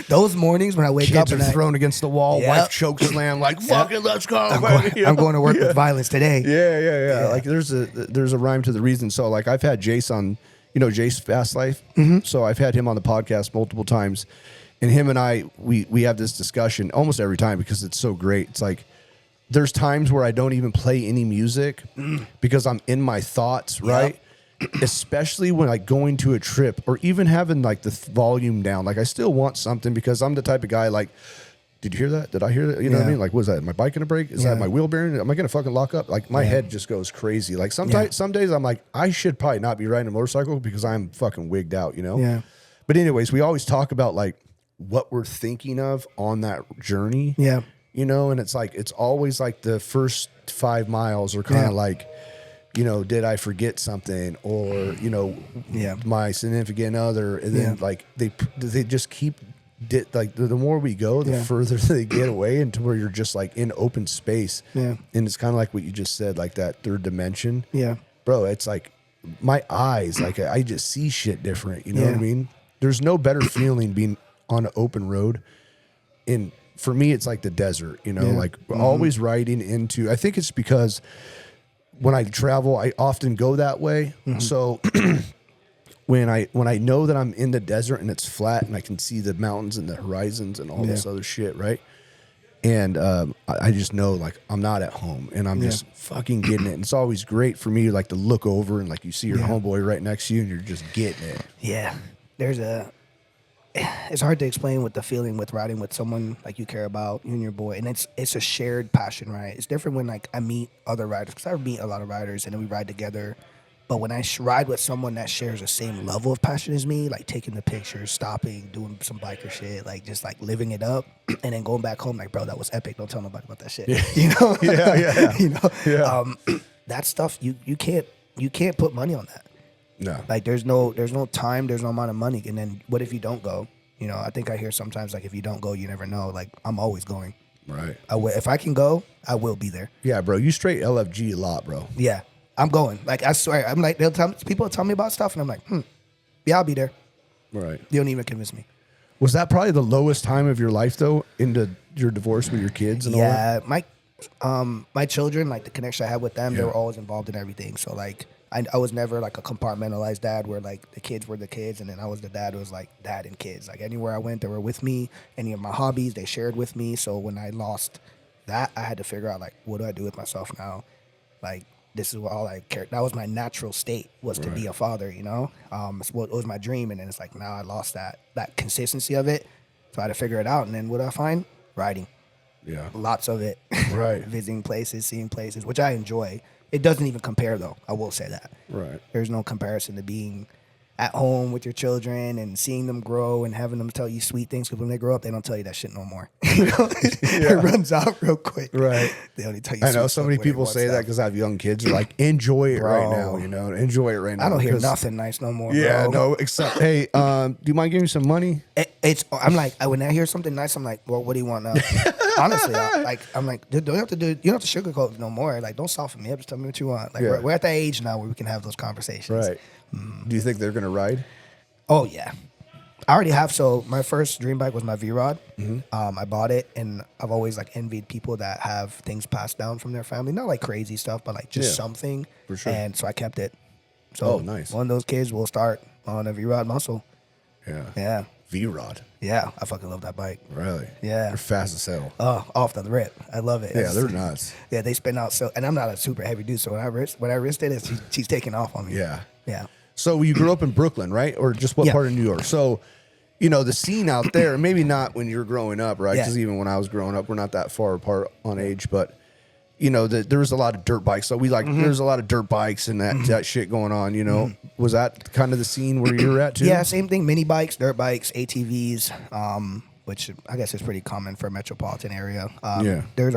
Those mornings when I wake up Kids are and thrown against the wall, Yep. wife choke slam, like, fuck it, let's go. I'm baby. going to work with violence today. Yeah. Like there's a rhyme to the reason. So like I've had Jace on, Jace Fast Life. So I've had him on the podcast multiple times, and him and I we have this discussion almost every time because it's so great. It's like there's times where I don't even play any music because I'm in my thoughts, right? Especially when like going to a trip or even having like the volume down. Like I still want something because I'm the type of guy like, did you hear that? Did I hear that? You know what I mean? Like, was that my bike gonna break? Is that my wheel bearing? Am I gonna fucking lock up? Like my head just goes crazy. Like some days I'm like, I should probably not be riding a motorcycle because I'm fucking wigged out, Yeah. But anyways, we always talk about like what we're thinking of on that journey. Yeah. And it's like it's always like the first 5 miles are kind of like, did I forget something or my significant other, and then like they just keep. Like the more we go, the further they get away into where you're just like in open space. Yeah. And it's kind of like what you just said, like that third dimension. Yeah. Bro, it's like my eyes, like I just see shit different. You know what I mean? There's no better feeling being on an open road. And for me, it's like the desert, like always riding into, I think it's because when I travel, I often go that way. So when I know that I'm in the desert and it's flat and I can see the mountains and the horizons and all this other shit, right? And I just know like I'm not at home and I'm just fucking getting it. And it's always great for me like to look over and like you see your homeboy right next to you and you're just getting it. Yeah. It's hard to explain what the feeling with riding with someone like you care about, you and your boy, and it's a shared passion, right? It's different when like I meet other riders because I meet a lot of riders and then we ride together. But when I ride with someone that shares the same level of passion as me, like taking the pictures, stopping, doing some biker shit, like just like living it up, and then going back home, like, bro, that was epic. Don't tell nobody about that shit. That stuff you can't put money on that. No. Like there's no time, there's no amount of money. And then what if you don't go? I think I hear sometimes like if you don't go, you never know. Like I'm always going. Right. If I can go, I will be there. Yeah, bro. You straight LFG a lot, bro. Yeah. I'm going. Like, I swear. I'm like, people tell me about stuff, and I'm like, yeah, I'll be there. Right. They don't even convince me. Was that probably the lowest time of your life, though, into your divorce with your kids and all that? Yeah. My children, like, the connection I had with them, they were always involved in everything. So, like, I was never, like, a compartmentalized dad where, like, the kids were the kids, and then I was the dad who was, like, dad and kids. Like, anywhere I went, they were with me. Any of my hobbies, they shared with me. So, when I lost that, I had to figure out, like, what do I do with myself now? Like, this is what all I cared. That was my natural state, was to be a father, It was my dream, and then it's like, now I lost that consistency of it. So I had to figure it out, and then what did I find? Riding. Yeah. Lots of it. Right. Visiting places, seeing places, which I enjoy. It doesn't even compare, though. I will say that. Right. There's no comparison to being at home with your children and seeing them grow and having them tell you sweet things, because when they grow up, they don't tell you that shit no more. It runs out real quick. Right. They only tell you. I know so many people say that because I have young kids. They're like, enjoy it right now. Enjoy it right now. I don't hear nothing nice no more. Yeah, bro. no. Except, hey, do you mind giving me some money? I'm like, when I hear something nice, I'm like, well, what do you want now? Honestly, I'm like, dude, you don't have to sugarcoat it no more. Like, don't soften me up. Just tell me what you want. Like, we're at that age now where we can have those conversations. Right. Do you think they're gonna ride? Oh yeah, I already have. So my first dream bike was my V-Rod. I bought it, and I've always like envied people that have things passed down from their family. Not like crazy stuff, but like just something. For sure. And so I kept it. So nice. One of those kids will start on a V-Rod muscle. Yeah. Yeah. V-Rod. Yeah, I fucking love that bike. Really? Yeah. They're fast as hell. Oh, off the rip. I love it. Yeah, they're nuts. Yeah, they spin out so, and I'm not a super heavy dude, so when I wrist it, she's taking off on me. Yeah. Yeah. So you grew up in Brooklyn, right? Or just what part of New York? So, the scene out there, maybe not when you're growing up, right? Because even when I was growing up, we're not that far apart on age, but there was a lot of dirt bikes. So there's a lot of dirt bikes and that shit going on, Was that kind of the scene where you're at too? Yeah, same thing. Mini bikes, dirt bikes, ATVs, which I guess is pretty common for a metropolitan area. There's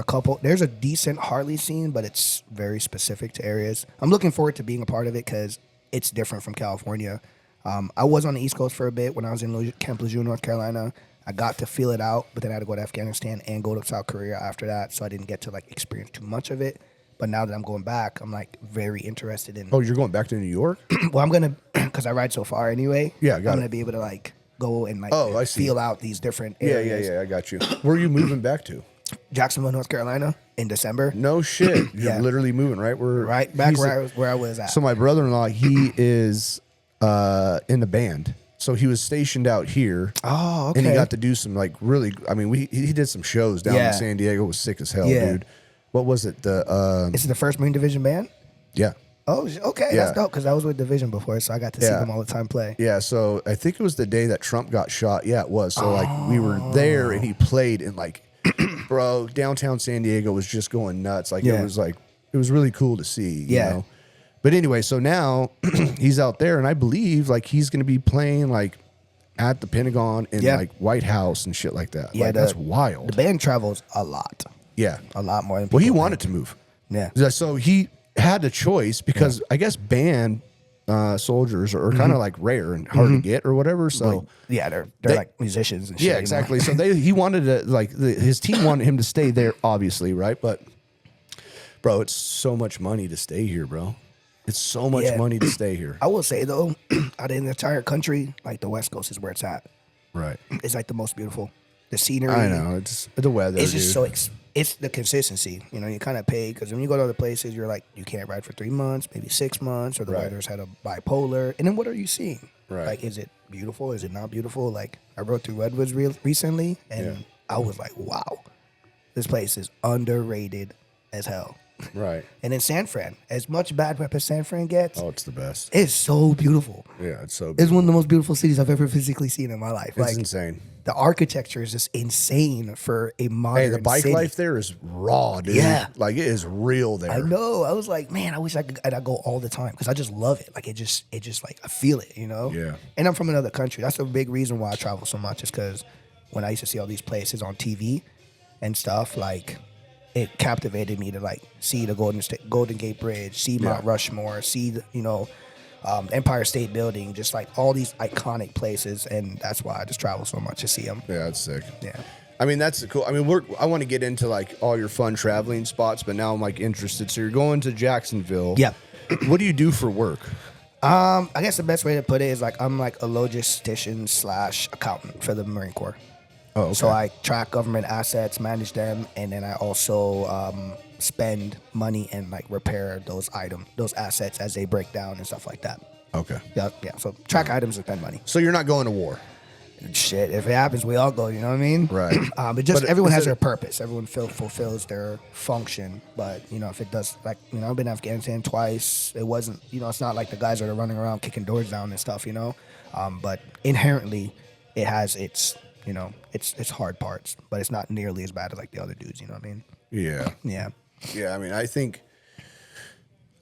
a decent Harley scene, but it's very specific to areas. I'm looking forward to being a part of it because it's different from California. I was on the East Coast for a bit when I was in Camp Lejeune, North Carolina. I got to feel it out, but then I had to go to Afghanistan and go to South Korea after that, so I didn't get to like experience too much of it. But now that I'm going back, I'm like very interested in. Oh, you're going back to New York? Well, I'm gonna because I ride so far anyway. Yeah, I'm gonna be able to like go and like I see. feel out these different areas. Yeah, I got you. Where are you moving back to? Jacksonville, North Carolina, in December. No shit. You're Yeah. literally moving, right? Right back where I was at. So my brother-in-law, he is in the band. So he was stationed out here. Oh, okay. And he got to do some like really. I mean, he did some shows down in San Diego. It was sick as hell, dude. What was it? Is it the First Marine Division band? Yeah. Oh, okay. Yeah. That's dope because I was with Division before, so I got to see them all the time play. Yeah. So I think it was the day that Trump got shot. Yeah, it was. So like we were there and he played and like, bro, downtown San Diego was just going nuts. Like it was really cool to see. You know? But anyway, so now he's out there, and I believe like he's going to be playing like at the Pentagon and like White House and shit like that. Yeah, like, that's wild. The band travels a lot. Yeah, a lot more than well, he people wanted think. to move. Yeah. So he had a choice because I guess band soldiers are kind of like rare and hard to get or whatever. So they're like musicians and shit. Yeah, exactly. So he wanted to like his team wanted him to stay there, obviously, right? But bro, it's so much money to stay here, bro. It's so much money to stay here. I will say though, out of the entire country, like the West Coast is where it's at. Right. It's like the most beautiful. The scenery. I know. It's the weather. It's just it's the consistency. You know, you kind of pay because when you go to other places, you're like, you can't ride for 3 months, maybe 6 months, or the weather's had a bipolar. And then what are you seeing? Right. Like, is it beautiful? Is it not beautiful? Like, I rode through Redwoods recently, and I was like, wow, this place is underrated as hell. Right. And in San Fran, as much bad rep as San Fran gets, Oh, it's the best. it's so beautiful. Yeah, it's so It's beautiful. one of the most beautiful cities I've ever physically seen in my life. It's Like, insane. the architecture is just insane for a modern Hey, the bike city. life there is raw, dude. Yeah. Like, it is real there. I know. I was like, man, I wish I could. And I go all the time because I just love it. Like it just like I feel it, you know. Yeah. And I'm from another country. That's a big reason why I travel so much. Is because when I used to see all these places on TV and stuff, like it captivated me to like see the Golden Gate Bridge, see Mount Rushmore, see the, Empire State Building, just like all these iconic places, and that's why I just travel so much to see them. Yeah, that's sick. Yeah. I mean, that's cool. I mean, I want to get into like all your fun traveling spots, but now I'm like interested. So you're going to Jacksonville. Yeah. What do you do for work? I guess the best way to put it is like I'm like a logistician / accountant for the Marine Corps. Oh, okay. So I track government assets, manage them, and then I also spend money and like repair those assets as they break down and stuff like that. Okay. Yeah. So track items and spend money. So you're not going to war. Shit, if it happens, we all go. You know what I mean? Right. But everyone has their purpose. Everyone fulfills their function. But if it does, like I've been to Afghanistan twice. It wasn't. It's not like the guys that are running around kicking doors down and stuff. But inherently, it has its its hard parts. But it's not nearly as bad as like the other dudes. You know what I mean? Yeah. Yeah. Yeah.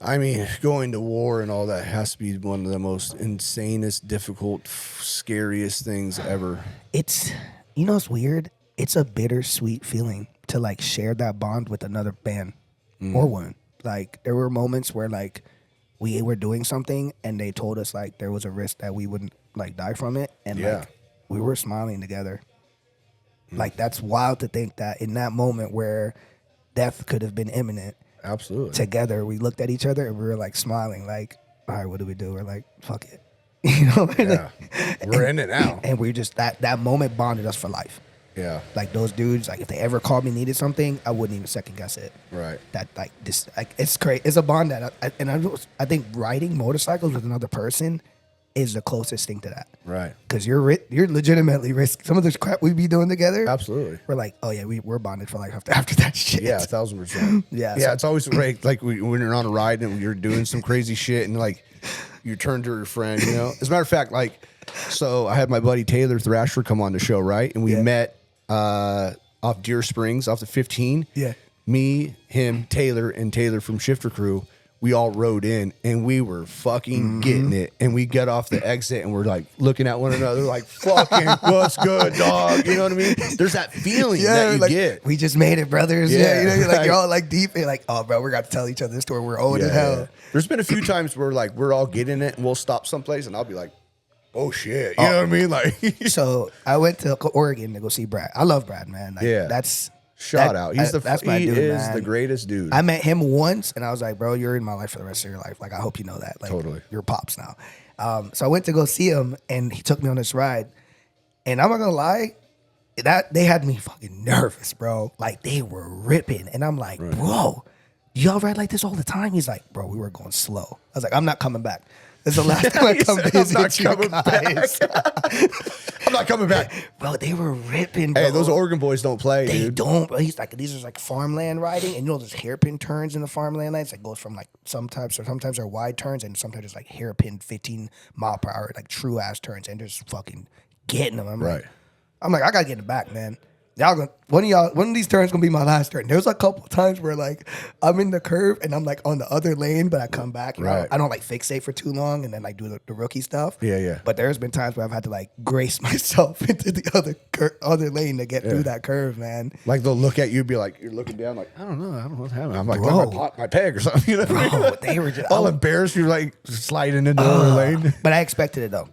I mean, going to war and all that has to be one of the most insanest, difficult, scariest things ever. It's it's weird. It's a bittersweet feeling to like share that bond with another band or woman. Like there were moments where like we were doing something and they told us like there was a risk that we wouldn't like die from it, and like we were smiling together. Like that's wild to think that in that moment where death could have been imminent. Absolutely. Together, we looked at each other and we were like smiling, like, all right, what do we do? We're like, fuck it. Yeah. We're in it now. And we just, that moment bonded us for life. Yeah. Like those dudes, like if they ever called me needed something, I wouldn't even second guess it. Right. That like this, like it's crazy. It's a bond that, I think riding motorcycles with another person is the closest thing to that. Right. Because you're legitimately risking some of this crap we be doing together. Absolutely. We're like, oh yeah, we're bonded for life after that shit. Yeah, 1,000%. Yeah. Yeah, it's always great. Like when you're on a ride and you're doing some crazy shit and like you turn to your friend, As a matter of fact, like, so I had my buddy Taylor Thrasher come on the show, right? And we met off Deer Springs, off the 15. Yeah. Me, him, Taylor, and Taylor from Shifter Crew. We all rode in and we were fucking getting it. And we get off the exit and we're like looking at one another like, fucking, what's good, dog? You know what I mean? There's that feeling that you like, get. We just made it, brothers. Yeah, you're like, you're all like deep. And you're like, oh, bro, we're going to tell each other this story. We're old as hell. There's been a few times where like we're all getting it and we'll stop someplace and I'll be like, oh shit, you know what I mean? Like, So I went to Oregon to go see Brad. I love Brad, man. Like, yeah, that's shout out. that's my he dude, is man. the greatest dude. I met him once, and I was like, bro, you're in my life for the rest of your life. Like, I hope you know that. Like, Totally. You're pops now. So I went to go see him, and he took me on this ride. And I'm not gonna lie, that they had me fucking nervous, bro. Like, they were ripping, and I'm like, bro, y'all ride like this all the time? He's like, bro, we were going slow. I was like, I'm not coming back. This is the last time I come visit you guys. I'm not coming back. Bro, they were ripping, bro. Hey, those Oregon boys don't play, They dude. don't. Bro. He's like, these are like farmland riding, and you know there's hairpin turns in the farmland lanes. It goes from like sometimes they're wide turns, and sometimes it's like hairpin 15 mile per hour, like true ass turns, and just fucking getting them. I'm like, I gotta get it back, man. Y'all gonna one of these turns gonna be my last turn. There's a couple times where like I'm in the curve and I'm like on the other lane, but I come back. You know? I don't like fixate for too long and then like do the rookie stuff. Yeah. But there's been times where I've had to like grace myself into the other lane to get through that curve, man. Like they'll look at you, and be like, you're looking down, like, I don't know what's happening. I'm like, Bro. I popped my peg or something. You know what I mean? Bro, they were just all embarrassed. You're like sliding into the other lane. But I expected it though.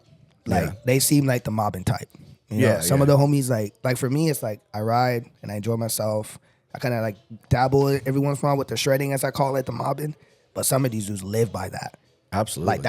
Like they seem like the mobbing type. You know, some of the homies like for me, it's like I ride and I enjoy myself. I kind of like dabble every once in a while with the shredding, as I call it, the mobbing. But some of these dudes live by that. Absolutely. Like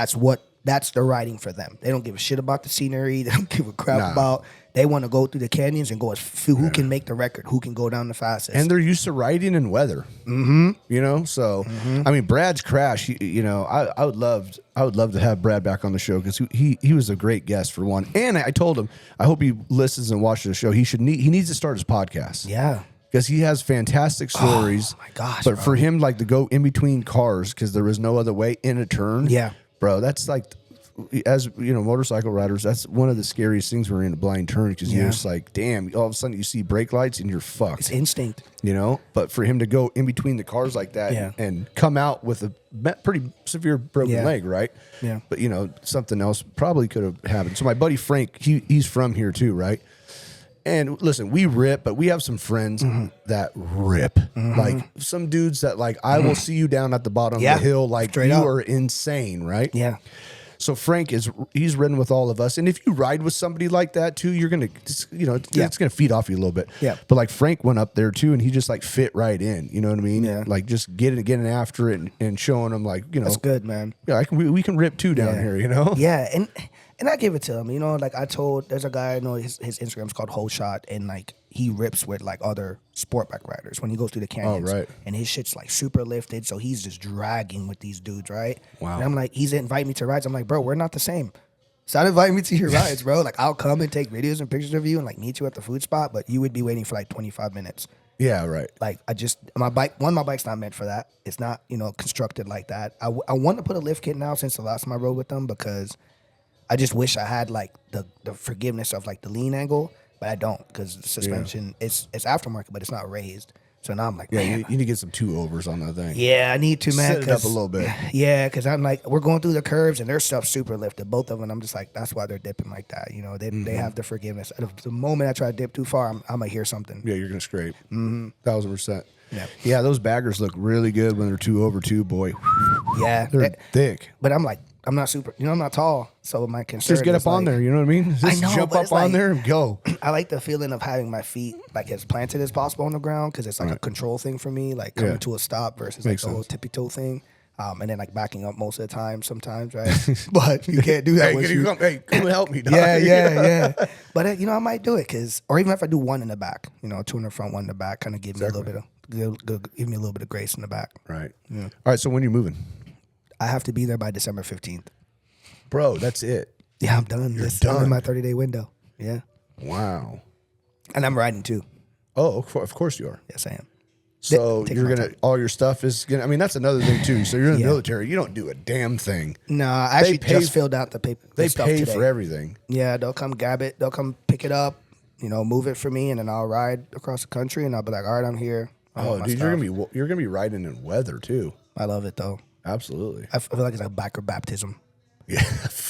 that's the riding for them. They don't give a shit about the scenery. They don't give a crap about. They want to go through the canyons and go as who can make the record, who can go down the fastest. And they're used to riding in weather. Mm-hmm. You know, so I mean, Brad's crash. I would love to have Brad back on the show because he was a great guest for one. And I told him I hope he listens and watches the show. He needs to start his podcast. Yeah. Because he has fantastic stories. Oh my gosh! But for him, like to go in between cars because there was no other way in a turn. Yeah, bro, that's like, as you know, motorcycle riders, that's one of the scariest things when we're in a blind turn because you're just like, damn, all of a sudden you see brake lights and you're fucked. It's instinct, you know. But for him to go in between the cars like that and come out with a pretty severe broken leg, right? Yeah. But you know, something else probably could have happened. So my buddy Frank, he's from here too, right? And listen, we rip, but we have some friends that rip. Like some dudes that like, I will see you down at the bottom of the hill. Like straight you are insane, right? Yeah. So Frank he's ridden with all of us. And if you ride with somebody like that too, you're going to, it's going to feed off you a little bit. Yeah. But like Frank went up there too and he just like fit right in, you know what I mean? Yeah. Like just getting after it and showing them like, you know. That's good, man. Yeah, we can rip too down here, you know? Yeah. And I give it to him, you know, like there's a guy I know his Instagram's called Whole Shot, and like he rips with like other sport bike riders when he goes through the canyons. Oh, right. And his shit's like super lifted, so he's just dragging with these dudes, right? Wow. And I'm like, he's inviting me to rides. I'm like, bro, we're not the same. Stop inviting me to your rides, bro. Like I'll come and take videos and pictures of you and like meet you at the food spot, but you would be waiting for like 25 minutes. Yeah, right. Like my bike's not meant for that. It's not, you know, constructed like that. I want to put a lift kit now since the last time I rode with them because I just wish I had like the forgiveness of like the lean angle, but I don't because the suspension it's aftermarket, but it's not raised. So now I'm like, man, you need to get some 2-overs on that thing. Yeah, I need to, man. Set it up a little bit. Yeah, because I'm like, we're going through the curves and their stuff's super lifted, both of them. I'm just like, that's why they're dipping like that. You know, they have the forgiveness. The moment I try to dip too far, I'm gonna hear something. Yeah, you're gonna scrape. 1,000%. Yeah. Yeah, those baggers look really good when they're 2-over 2, boy. Yeah, they're thick. But I'm like, I'm not super, you know, I'm not tall, so my concern just get is up on like, there, you know what I mean? Just I know, jump but up on there and go. I like the feeling of having my feet like as planted as possible on the ground because it's like a control thing for me, like coming to a stop versus like the whole tippy toe thing. And then like backing up most of the time sometimes, right? But you can't do that. Hey, come and help me, dog. Yeah. But you know, I might do it or even if I do one in the back, you know, 2 in the front, 1 in the back, kind of give me a little bit of grace in the back. Right. Yeah. All right. So when are you moving? I have to be there by December 15th. Bro, that's it. Yeah, I'm done. Done. I'm in my 30-day window. Yeah. Wow. And I'm riding too. Oh, of course you are. Yes, I am. So all your stuff is gonna. I mean, that's another thing too. So you're in the military. You don't do a damn thing. No, I actually just filled out the paper. They stuff pay today. for everything. Yeah, they'll come grab it. They'll come pick it up. You know, move it for me, and then I'll ride across the country, and I'll be like, all right, I'm here. Oh, dude, you're gonna be riding in weather too. I love it though. Absolutely. I feel like it's like biker baptism. Yeah.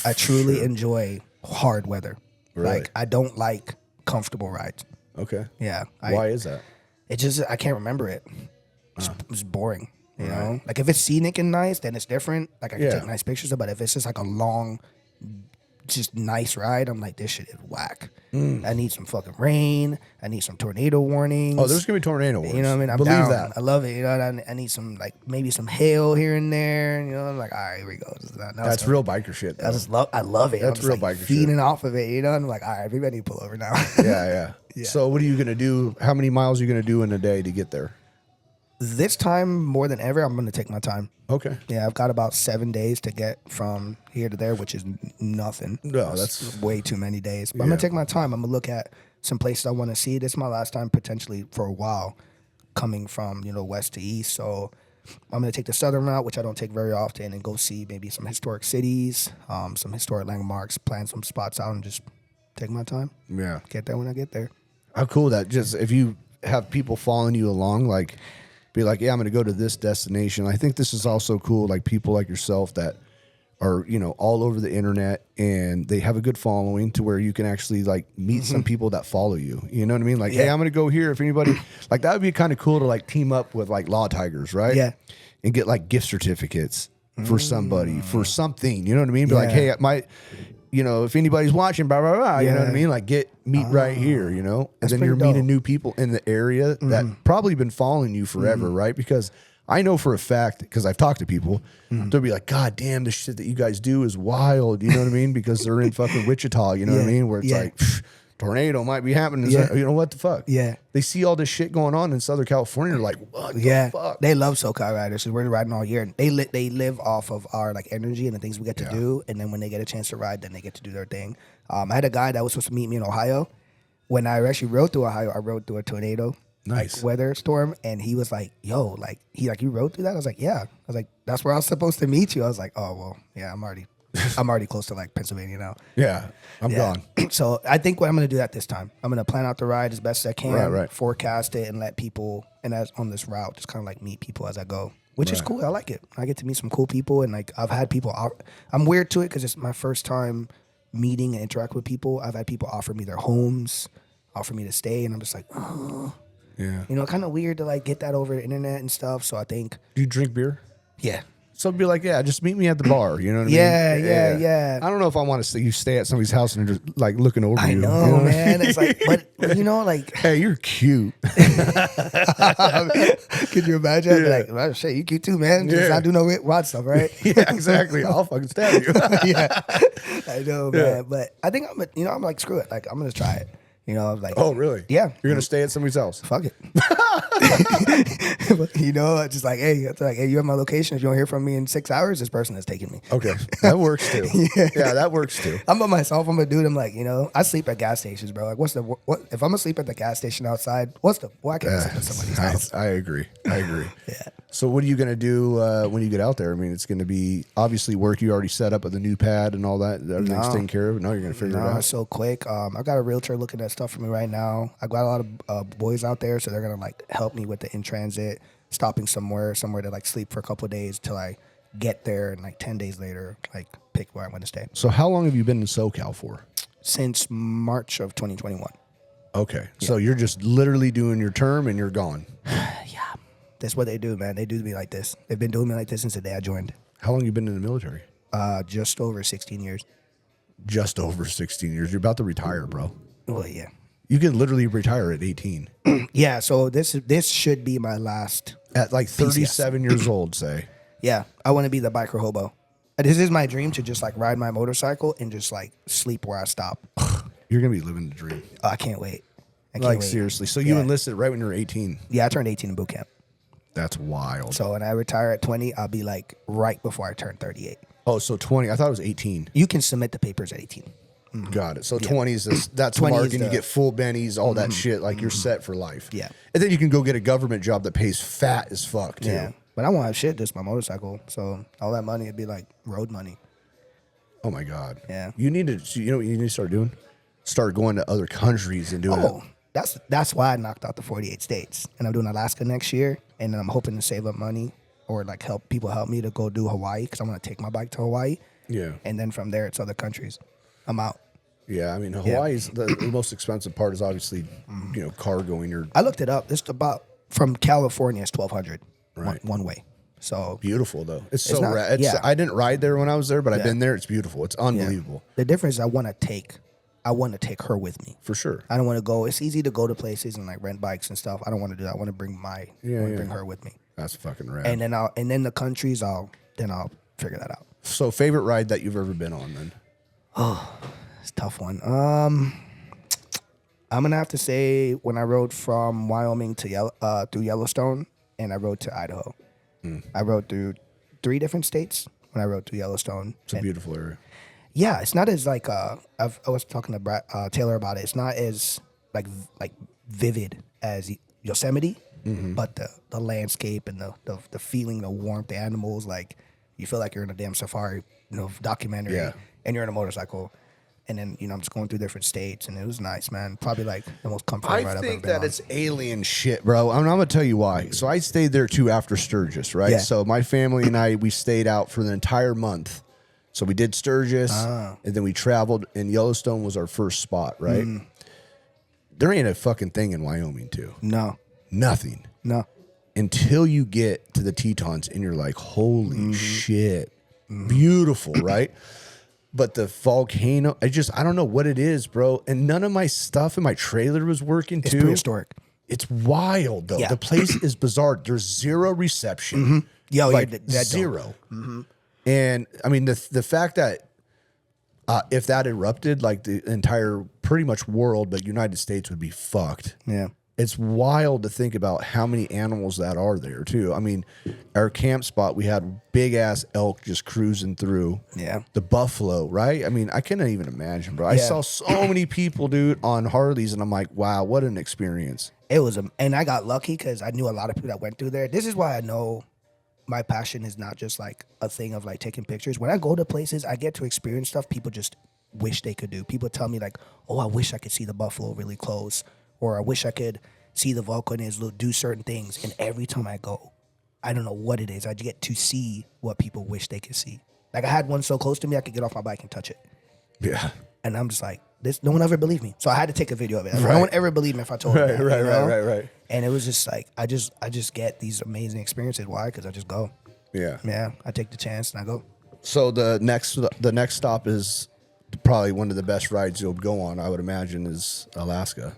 I truly enjoy hard weather. Really? Like I don't like comfortable rides. Okay. Yeah. Why is that? It just I can't remember it. It's boring. You know? Like if it's scenic and nice, then it's different. Like I can take nice pictures of it, but if it's just like a long just nice ride. I'm like, this shit is whack. I need some fucking rain. I need some tornado warnings. Oh, there's gonna be tornado warnings. You know what I mean? I'm Believe down. that. I love it. You know, I need some like maybe some hail here and there. You know, I'm like, all right, here we go. That's real biker shit. Though. I love it. That's I'm real like biker feeding shit. off of it. You know, and I'm like, all right, maybe I need to pull over now. Yeah. So what are you gonna do? How many miles are you gonna do in a day to get there? This time more than ever, I'm gonna take my time. Okay. Yeah, I've got about 7 days to get from here to there, which is nothing. No, that's way too many days. But I'm gonna take my time. I'm gonna look at some places I want to see. This is my last time potentially for a while coming from west to east. So I'm gonna take the southern route, which I don't take very often, and go see maybe some historic cities, some historic landmarks, plan some spots out, and just take my time. Yeah. Get there when I get there. How cool that just if you have people following you along, like be like, yeah, I'm going to go to this destination. I think this is also cool. Like people like yourself that are, all over the internet and they have a good following to where you can actually like meet some people that follow you. You know what I mean? Like, hey, I'm going to go here. If anybody like that would be kind of cool to like team up with like Law Tigers, right? Yeah. And get like gift certificates for somebody, for something, you know what I mean? Be like, hey, if anybody's watching, blah, blah, blah, you know what I mean? Like meet right here, and then you're meeting new people in the area that probably been following you forever, right? Because I know for a fact, because I've talked to people, they'll be like, God damn, the shit that you guys do is wild, you know what I mean? Because they're in fucking Wichita, you know what I mean? Where it's like, tornado might be happening. You know what the fuck? Yeah. They see all this shit going on in Southern California. They're like, what the fuck? They love SoCal riders. We're riding all year. They live off of our like energy and the things we get to do. And then when they get a chance to ride, then they get to do their thing. I had a guy that was supposed to meet me in Ohio. When I actually rode through Ohio, I rode through a tornado. Nice. Like, weather storm. And he was like, yo, like, you rode through that? I was like, yeah. I was like, that's where I was supposed to meet you. I was like, oh, well, yeah, I'm already close to like Pennsylvania now. Yeah, I'm gone. So I think what I'm going to do that this time, I'm going to plan out the ride as best as I can, right. forecast it, and let people, and as on this route, just kind of like meet people as I go, which is cool. I like it. I get to meet some cool people, and like I've had people. I'm weird to it because it's my first time meeting and interact with people. I've had people offer me their homes, offer me to stay, and I'm just like, oh, yeah, kind of weird to like get that over the internet and stuff. So I think. Do you drink beer? Yeah. So be like, yeah, just meet me at the bar. You know what I mean? Yeah. I don't know if I want to see you stay at somebody's house and they're just like looking over you. I know, you know man. It's like, but like, hey, you're cute. Could you imagine? I'd be like, well, shit, you cute too, man. Just not do no wild stuff, right? Yeah, exactly. I'll fucking stab you. Yeah, I know, man. But I think I'm like, screw it. Like, I'm gonna try it. Like, oh, really? Yeah. You're going to stay at somebody's house? Fuck it. Just like, hey, you have my location. If you don't hear from me in 6 hours, this person is taking me. Okay. That works too. Yeah, that works too. I'm by myself. I'm a dude. I'm like, I sleep at gas stations, bro. Like, what if I'm gonna sleep at the gas station outside? Why can't I sleep at somebody's house? I agree. Yeah. So what are you going to do when you get out there? I mean, it's going to be obviously work you already set up with the new pad and all that. Everything's taken care of. No, you're going to figure it out. It's so quick. I got a realtor looking at stuff for me right now. I got a lot of boys out there, so they're going to like help me with the in transit, stopping somewhere to like sleep for a couple of days till I get there, and like 10 days later, like pick where I'm going to stay. So how long have you been in SoCal for? Since March of 2021. Okay. Yeah. So you're just literally doing your term and you're gone. Yeah. That's what they do, man. They do me like this. They've been doing me like this since the day I joined. How long you been in the military? Just over 16 years. Just over 16 years. You're about to retire, bro. Well, yeah. You can literally retire at 18. Yeah, so this should be my last. At like 37 years old, say. Yeah, I want to be the biker hobo. This is my dream, to just like ride my motorcycle and just like sleep where I stop. You're going to be living the dream. Oh, I can't wait. Seriously. So you enlisted right when you were 18? Yeah, I turned 18 in boot camp. That's wild. So when I retire at 20, I'll be like right before I turn 38. Oh, so 20. I thought it was 18. You can submit the papers at 18. Mm-hmm. Got it. So 20 is that's 20 mark, and you get full bennies, all that shit. Like you're set for life. Yeah. And then you can go get a government job that pays fat as fuck too. Yeah. But I won't have shit, just my motorcycle. So all that money would be like road money. Oh my God. Yeah. You need to. You know what you need to start doing? Start going to other countries and doing it. That's why I knocked out the 48 states, and I'm doing Alaska next year, and then I'm hoping to save up money or like help me to go do Hawaii, because I want to take my bike to Hawaii. Yeah. And then from there it's other countries. I'm out. Yeah, I mean Hawaii's the most expensive part is obviously cargo in your. I looked it up. It's about from California. It's $1,200 right. one way. So beautiful though. It's so not- rad. yeah. I didn't ride there when I was there, but I've Yeah. been there. It's beautiful. It's unbelievable the difference is I want to take her with me. for sure. I don't want to go. It's easy to go to places and like rent bikes and stuff. I don't want to do that. I want to bring bring her with me. That's fucking rad. And then the countries I'll figure that out. So favorite ride that you've ever been on then? It's a tough one. I'm gonna have to say when I rode from Wyoming to through Yellowstone, and I rode to Idaho. I rode through 3 different states when I rode through Yellowstone. It's a beautiful area. Yeah, it's not as like I was talking to Taylor about it. It's not as like vivid as Yosemite, but the landscape and the feeling, the warmth, the animals, like you feel like you're in a damn safari, documentary, and you're in a motorcycle. And then, I'm just going through different states, and it was nice, man. Probably like the most comforting ride I've ever been on. I think that it's alien shit, bro. I'm going to tell you why. So I stayed there too after Sturgis, right? Yeah. So my family and we stayed out for the entire month. So we did Sturgis, and then we traveled, and Yellowstone was our first spot, right? There ain't a fucking thing in Wyoming, too. No. Nothing. No. Until you get to the Tetons, and you're like, holy shit. Beautiful, right? But the volcano, I don't know what it is, bro. And none of my stuff in my trailer was working, too. It's prehistoric. It's wild, though. Yeah. The place is bizarre. There's zero reception. Yo, like, that zero. And, I mean, the fact that if that erupted, like the entire pretty much world, but United States would be fucked. Yeah. It's wild to think about how many animals that are there, too. I mean, our camp spot, we had big-ass elk just cruising through. Yeah. The buffalo, right? I mean, I cannot even imagine, bro. I Yeah. saw so many people, dude, on Harleys, and I'm like, wow, what an experience. It was, and I got lucky because I knew a lot of people that went through there. This is why I know my passion is not just like a thing of like taking pictures. When I go to places, I get to experience stuff people just wish they could do. People tell me like, oh, I wish I could see the buffalo really close, or I wish I could see the volcanoes do certain things. And every time I go, I don't know what it is. I get to see what people wish they could see. Like I had one so close to me, I could get off my bike and touch it. Yeah. And I'm just like, no one ever believed me. So I had to take a video of it. Right. No one ever believed me if I told them that, Right. And it was just like, I just get these amazing experiences. Why? Because I just go. Yeah. Yeah, I take the chance and I go. So the next stop is probably one of the best rides you'll go on, I would imagine, is Alaska.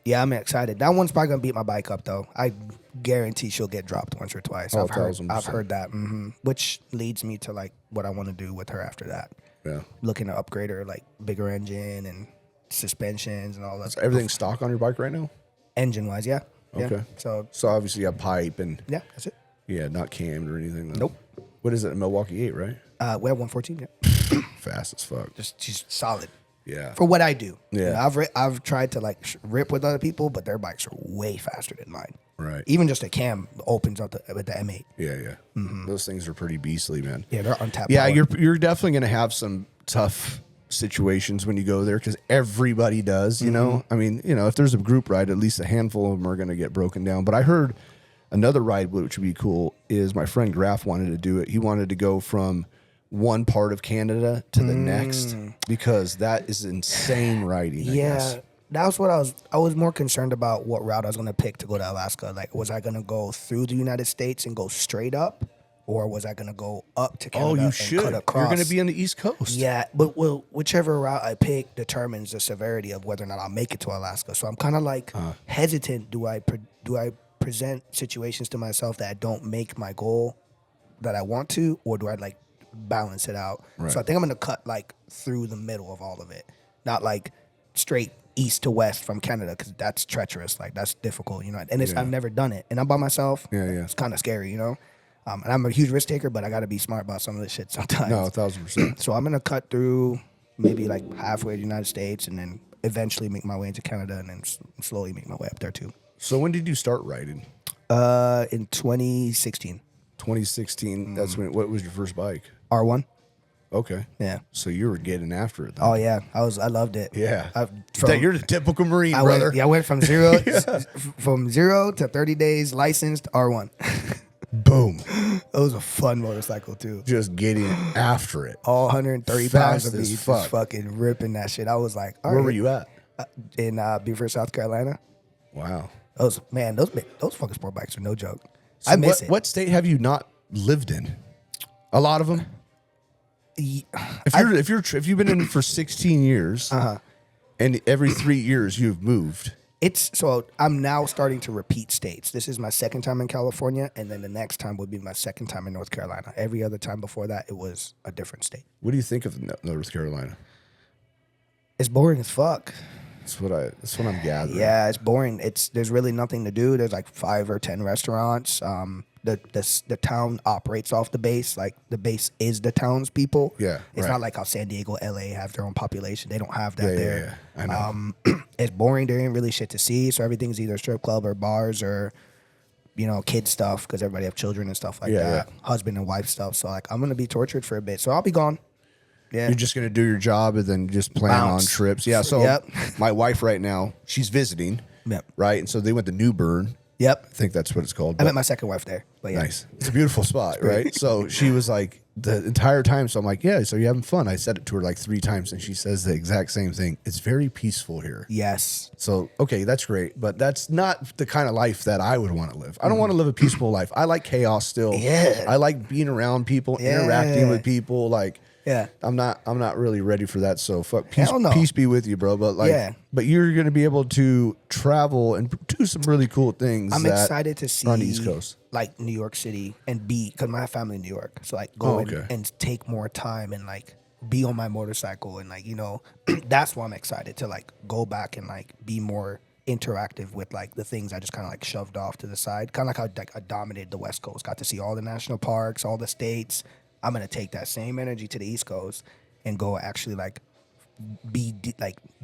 Yeah, I'm excited. That one's probably gonna beat my bike up though. I guarantee she'll get dropped once or twice. Oh, I've heard that, which leads me to like what I want to do with her after that. Yeah. Looking to upgrade her, like bigger engine and suspensions and all that. So everything's stock on your bike right now? Engine wise, yeah. Okay. Yeah. So obviously you have pipe and Yeah, that's it. yeah, not cammed or anything. Though. Nope. What is it? A Milwaukee 8, right? We have 114. Yeah, Fast as fuck. just she's solid. Yeah. For what I do. Yeah. I've tried to like rip with other people, but their bikes are way faster than mine. Right. Even just a cam opens up with the M8. Yeah. Those things are pretty beastly, man. Yeah, they're untapped. Yeah, power. you're definitely gonna have some tough situations when you go there because everybody does. You know, I mean, if there's a group ride, at least a handful of them are gonna get broken down. But I heard another ride which would be cool is my friend Graf wanted to do it. He wanted to go from one part of Canada to the next because that is insane riding. I guess. That was what I was more concerned about what route I was going to pick to go to Alaska. Like, was I going to go through the United States and go straight up, or was I going to go up to Canada you and should. cut across? You're going to be on the East Coast. Yeah, but whichever route I pick determines the severity of whether or not I'll make it to Alaska. So I'm kind of like hesitant. Do I present situations to myself that I don't make my goal that I want to, or do I like balance it out? Right. So I think I'm going to cut like through the middle of all of it, not like straight east to west from Canada, because that's treacherous. Like that's difficult, and I've never done it, and I'm by myself. Yeah. It's kind of scary, and I'm a huge risk taker, but I got to be smart about some of this shit sometimes. No, 1,000%. So I'm going to cut through maybe like halfway to the United States, and then eventually make my way into Canada, and then slowly make my way up there too. So when did you start riding? In 2016. 2016. That's when. What was your first bike? R1. Okay. Yeah. So you were getting after it. Then. Oh yeah, I loved it. Yeah. From, You're the typical Marine, brother. I went from zero from 0 to 30 days licensed R1. Boom. It was a fun motorcycle too. Just getting after it. All 130 Fast pounds of me as just fuck. fucking ripping that shit. I was like, all Where right. were you at? In Beaufort, South Carolina. Wow. Those fucking sport bikes are no joke. I miss it. What state have you not lived in? A lot of them. If you've been in for 16 years, and every 3 years you've moved. So I'm now starting to repeat states. This is my second time in California, and then the next time would be my second time in North Carolina. Every other time before that, it was a different state. What do you think of North Carolina? It's boring as fuck. That's what I'm gathering. Yeah, it's boring. There's really nothing to do. There's like 5 or 10 restaurants. The town operates off the base. Like the base is the townspeople. Yeah, it's not like how San Diego, LA have their own population. They don't have that there. Yeah, I know. It's boring. There ain't really shit to see. So everything's either strip club or bars or, kid stuff because everybody have children and stuff like that. Husband and wife stuff. So like I'm gonna be tortured for a bit. So I'll be gone. Yeah. You're just going to do your job and then just plan on trips. Yeah. So my wife right now, she's visiting. Yep. Right. And so they went to New Bern. Yep. I think that's what it's called. I met my second wife there. But yeah. Nice. It's a beautiful spot. Right. So she was like the entire time. So I'm like, yeah. So you're having fun. I said it to her like 3 times and she says the exact same thing. It's very peaceful here. Yes. So, okay, that's great. But that's not the kind of life that I would want to live. I don't want to live a peaceful life. I like chaos still. Yeah. I like being around people, interacting with people. Like, yeah, I'm not really ready for that. So fuck, peace, Hell no. peace be with you, bro. But but you're gonna be able to travel and do some really cool things. I'm excited to see on the East Coast, like New York City, and because my family in New York, so like go and take more time and like be on my motorcycle and like that's why I'm excited to like go back and like be more interactive with like the things I just kind of like shoved off to the side. Kind of like how I dominated the West Coast, got to see all the national parks, all the states. I'm gonna take that same energy to the East Coast and go actually like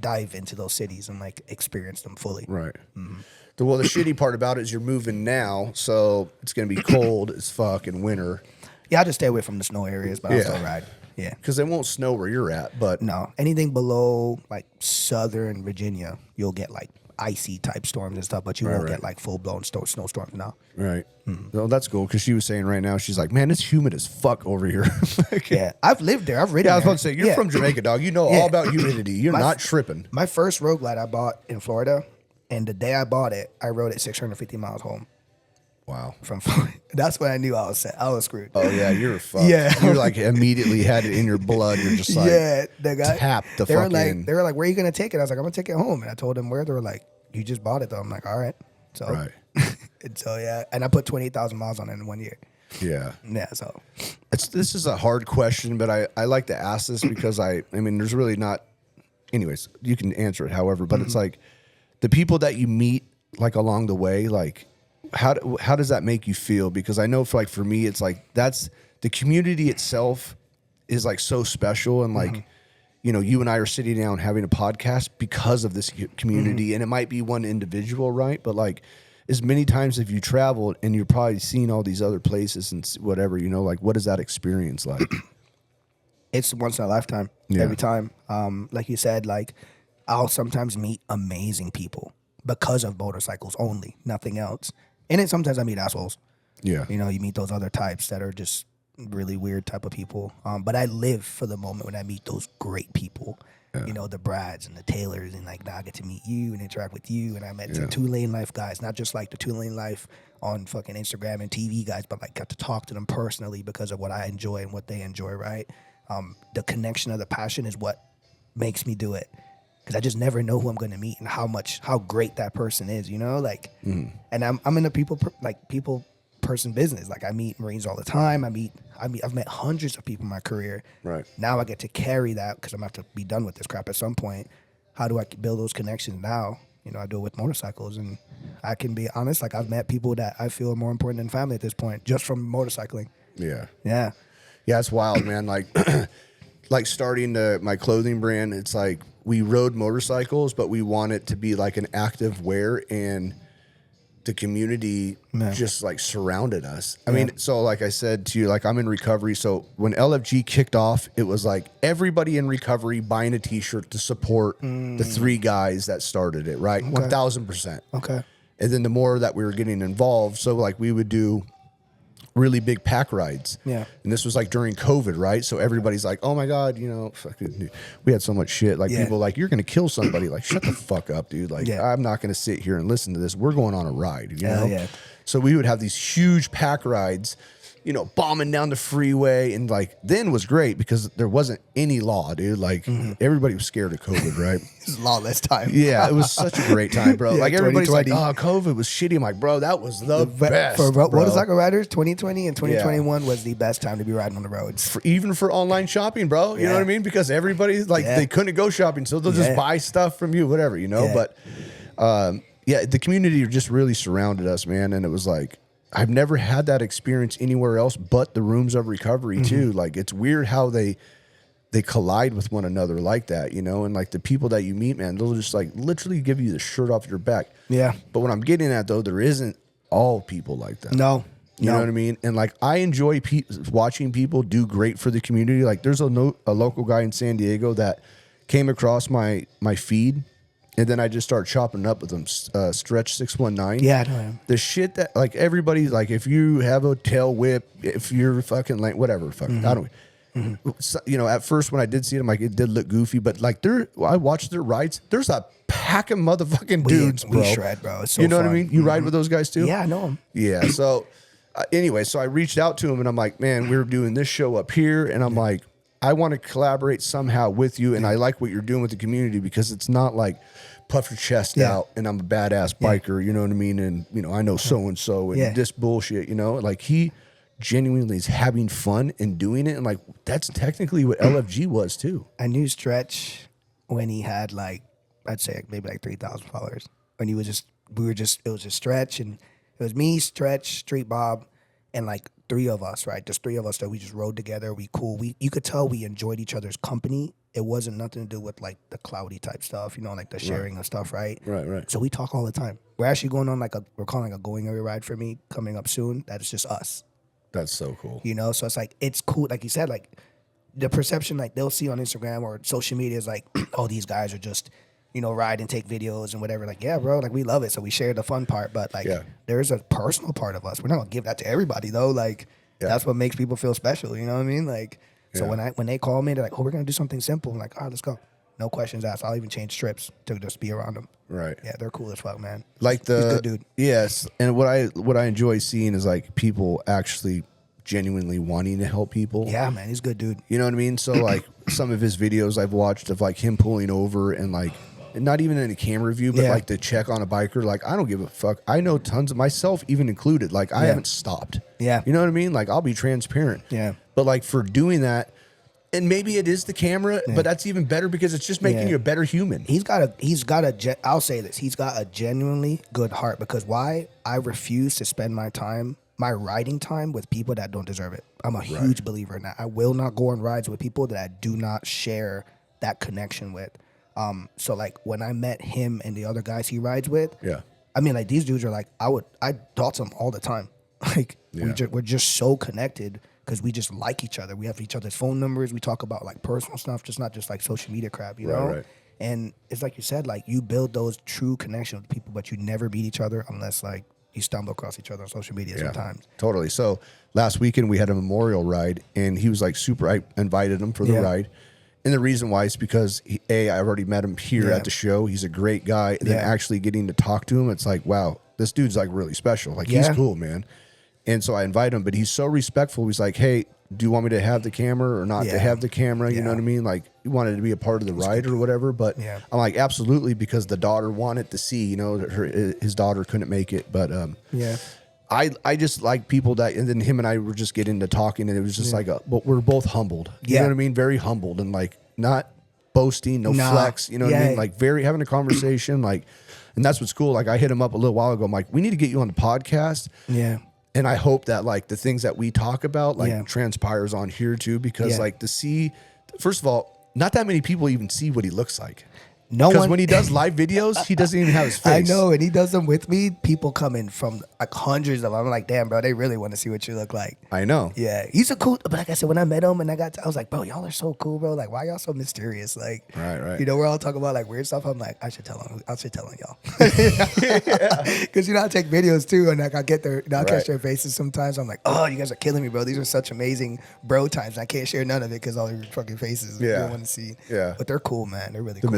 dive into those cities and like experience them fully. Right. Mm-hmm. Well, the shitty part about it is you're moving now, so it's gonna be cold as fuck in winter. Yeah, I just stay away from the snow areas, but I'll still ride. Yeah, because it won't snow where you're at. But no, anything below like Southern Virginia, you'll get like icy type storms and stuff, but you won't get like full blown snowstorms now. Right. Mm-hmm. Well, that's cool because she was saying right now, she's like, man, it's humid as fuck over here. Yeah, I've lived there. I've ridden there. I was about to say, you're from Jamaica, dog. You know all about humidity. You're not tripping. My first road glide I bought in Florida, and the day I bought it, I rode it 650 miles home. Wow. From Florida. That's when I knew I was set. I was screwed. Oh, yeah, you're fucked. Yeah. You're like immediately had it in your blood. You're just like, the guy, tap the fucking. They were like, where are you going to take it? I was like, I'm going to take it home. And I told them where. They were like, you just bought it, though. I'm like, all right. So, and so, yeah. And I put 28,000 miles on it in 1 year. Yeah. Yeah, so. This is a hard question, but I like to ask this because I mean, there's really not. Anyways, you can answer it however, but it's like the people that you meet like along the way, like, how does that make you feel? Because I know for me, it's like that's the community itself is like so special. And like, you and I are sitting down having a podcast because of this community and it might be one individual, right? But like as many times as you traveled and you're probably seeing all these other places and whatever, like what is that experience like? It's once in a lifetime every time. Like you said, like I'll sometimes meet amazing people because of motorcycles only, nothing else. And then sometimes I meet assholes. Yeah. You meet those other types that are just really weird type of people. But I live for the moment when I meet those great people. Yeah. The Brads and the Taylors. And like now I get to meet you and interact with you. And I met some 2 Lane Life guys. Not just like the 2 Lane Life on fucking Instagram and TV guys, but like got to talk to them personally because of what I enjoy and what they enjoy, right? The connection of the passion is what makes me do it. Because I just never know who I'm going to meet and how great that person is, like, and I'm in a people person business. Like I meet Marines all the time. I've met hundreds of people in my career. Right. Now I get to carry that because I'm going to have to be done with this crap at some point. How do I build those connections now? I do it with motorcycles, and I can be honest. Like I've met people that I feel are more important than family at this point, just from motorcycling. Yeah. Yeah. Yeah. It's wild, man. Like, like starting my clothing brand, it's like, we rode motorcycles, but we want it to be like an active wear, and the community just like surrounded us. I mean, so like I said to you, like I'm in recovery. So when LFG kicked off, it was like everybody in recovery buying a t-shirt to support the 3 guys that started it, right? 1000%. Okay. And then the more that we were getting involved, so like we would do really big pack rides. Yeah. And this was like during COVID, right? So everybody's like, oh my God, we had so much shit. Like people like, you're going to kill somebody. Like, shut the fuck up, dude. Like, I'm not going to sit here and listen to this. We're going on a ride, you know? Yeah. So we would have these huge pack rides you know, bombing down the freeway. And like, then was great because there wasn't any law, dude. Like, everybody was scared of COVID, right? It's lawless time. Yeah, it was such a great time, bro. Yeah, like, everybody's like, 2020. oh, COVID was shitty. I'm like, bro, that was the best. For bro. motorcycle riders, 2020 and 2021 was the best time to be riding on the roads. Even for online shopping, bro. You know what I mean? Because everybody, like, they couldn't go shopping, so they'll just buy stuff from you, whatever, you know? But, the community just really surrounded us, man. And it was like, I've never had that experience anywhere else but the rooms of recovery, too. Like, it's weird how they collide with one another like that, you know? And, like, the people that you meet, man, they'll just, like, literally give you the shirt off your back. Yeah. But what I'm getting at, though, there isn't all people like that. No. You know what I mean? And, like, I enjoy watching people do great for the community. Like, there's a local guy in San Diego that came across my feed, and then I just started chopping up with him. Stretch 619. Yeah, I know him. The shit that, like, everybody, like, if you have a tail whip, if you're fucking like whatever, fucking I don't. So, you know, at first when I did see them, like, it did look goofy, but like I watched their rides. There's a pack of motherfucking dudes, bro. We shred, bro. It's so you know fun. what I mean? You ride with those guys too? Yeah, I know them. Yeah. So anyway, so I reached out to him and I'm like, man, we're doing this show up here, and I'm like, I want to collaborate somehow with you, and I like what you're doing with the community because it's not like puff your chest out and I'm a badass biker, you know what I mean? And, you know, I know so-and-so and this bullshit, you know? Like, he genuinely is having fun and doing it. And, like, that's technically what LFG was, too. I knew Stretch when he had, like, I'd say maybe like 3,000 followers. When it was just Stretch, and it was me, Stretch, Street Bob, and, like, three of us, right? Just three of us that we just rode together. We cool. You could tell we enjoyed each other's company. It wasn't nothing to do with, like, the cloudy type stuff, you know, like the sharing of stuff, right? Right. So we talk all the time. We're actually going on we're calling a going away ride for me coming up soon. That is just us. That's so cool. You know, so it's like, it's cool. Like you said, like, the perception, like, they'll see on Instagram or social media is like, oh, these guys are just, you know, ride and take videos and whatever. Like, yeah, bro, like, we love it. So we share the fun part, but, like, there's a personal part of us. We're not gonna give that to everybody, though. Like, that's what makes people feel special. You know what I mean? Like, so when they call me, they're like, oh, we're gonna do something simple. I'm like, all right, let's go. No questions asked. I'll even change trips to just be around them. Right. Yeah, they're cool as fuck, man. Like He's a good dude. Yes, and what I enjoy seeing is, like, people actually genuinely wanting to help people. Yeah, man, he's a good dude. You know what I mean? So, like, some of his videos I've watched of, like, him pulling over and, like, not even in a camera view, but like to check on a biker. Like, I don't give a fuck. I know tons of myself, even included. Like, I haven't stopped. Yeah. You know what I mean? Like, I'll be transparent. Yeah. But, like, for doing that, and maybe it is the camera, but that's even better because it's just making you a better human. I'll say this. He's got a genuinely good heart, because why? I refuse to spend my riding time with people that don't deserve it. I'm a huge believer in that. I will not go on rides with people that I do not share that connection with. So, like, when I met him and the other guys he rides with, I mean, like, these dudes are like, I talk to them all the time. Like, we're just so connected because we just like each other. We have each other's phone numbers. We talk about, like, personal stuff, just not just like social media crap, you know? Right. And it's like you said, like, you build those true connections with people, but you never meet each other unless, like, you stumble across each other on social media sometimes. Totally. So last weekend we had a memorial ride, and he was like I invited him for the ride. And the reason why is because, I already met him here at the show. He's a great guy. And then actually getting to talk to him, it's like, wow, this dude's, like, really special. Like, he's cool, man. And so I invite him, but he's so respectful. He's like, hey, do you want me to have the camera or not to have the camera? You know what I mean? Like, he wanted to be a part of the ride or whatever. But I'm like, absolutely, because the daughter wanted to see, you know, his daughter couldn't make it. But I just like people that, and then him and I were just getting to talking, and it was just like, but we're both humbled. You know what I mean? Very humbled, and, like, not boasting, no flex. You know what I mean? Like, very having a conversation, like, and that's what's cool. Like, I hit him up a little while ago. I'm like, we need to get you on the podcast. Yeah. And I hope that, like, the things that we talk about, like, transpires on here too, because like, to see, first of all, not that many people even see what he looks like. Because when he does live videos, he doesn't even have his face. I know, and he does them with me. People come in from, like, hundreds of them. I'm like, damn, bro, they really want to see what you look like. I know. Yeah, he's a cool. But like I said, when I met him and I was like, bro, y'all are so cool, bro. Like, why y'all so mysterious? Like, right. You know, we're all talking about, like, weird stuff. I'm like, I should tell him y'all. Because, you know, I take videos too, and, like, I get their, you know, I catch their faces sometimes. I'm like, oh, you guys are killing me, bro. These are such amazing bro times. I can't share none of it because all your fucking faces. You don't want to see. Yeah, but they're cool, man. They're really cool.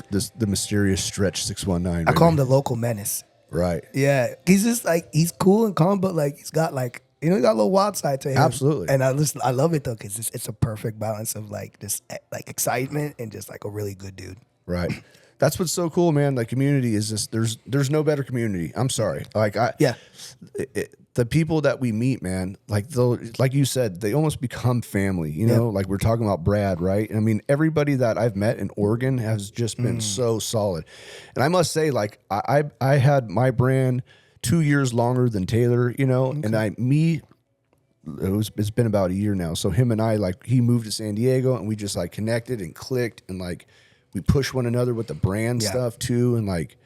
The mysterious Stretch 619. I call him the local menace. Right. Yeah. He's just, like, he's cool and calm, but, like, he's got, like, You know, he got a little wild side to him. Absolutely. And I love it though, because it's a perfect balance of like this like excitement and just like a really good dude. Right. That's what's so cool, man. Like community is just there's no better community. I'm sorry. Like the people that we meet, man, like you said, they almost become family, you know, like we're talking about Brad, right? I mean, everybody that I've met in Oregon has just been so solid. And I must say, like, I had my brand 2 years longer than Taylor, you know, and it's been about a year now. So him and I, like, he moved to San Diego and we just like connected and clicked and like we push one another with the brand stuff too. And like,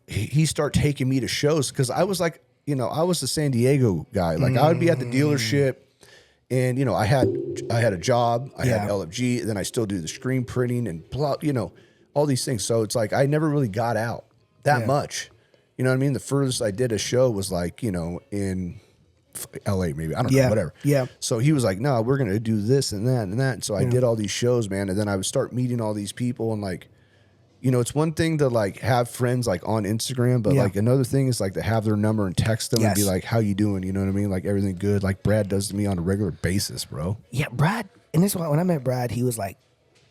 he started taking me to shows because I was like, you know, I was the San Diego guy. Like I would be at the dealership and, you know, I had a job, I had LFG, then I still do the screen printing and blah, you know, all these things. So it's like, I never really got out that much. You know what I mean? The furthest I did a show was like, you know, in LA maybe. I don't know, whatever. Yeah. So he was like, no, we're going to do this and that and that. And so I did all these shows, man. And then I would start meeting all these people and like, you know, it's one thing to like have friends like on Instagram, but like another thing is like to have their number and text them and be like, how you doing? You know what I mean? Like everything good. Like Brad does to me on a regular basis, bro. Yeah, Brad. And this is why when I met Brad, he was like,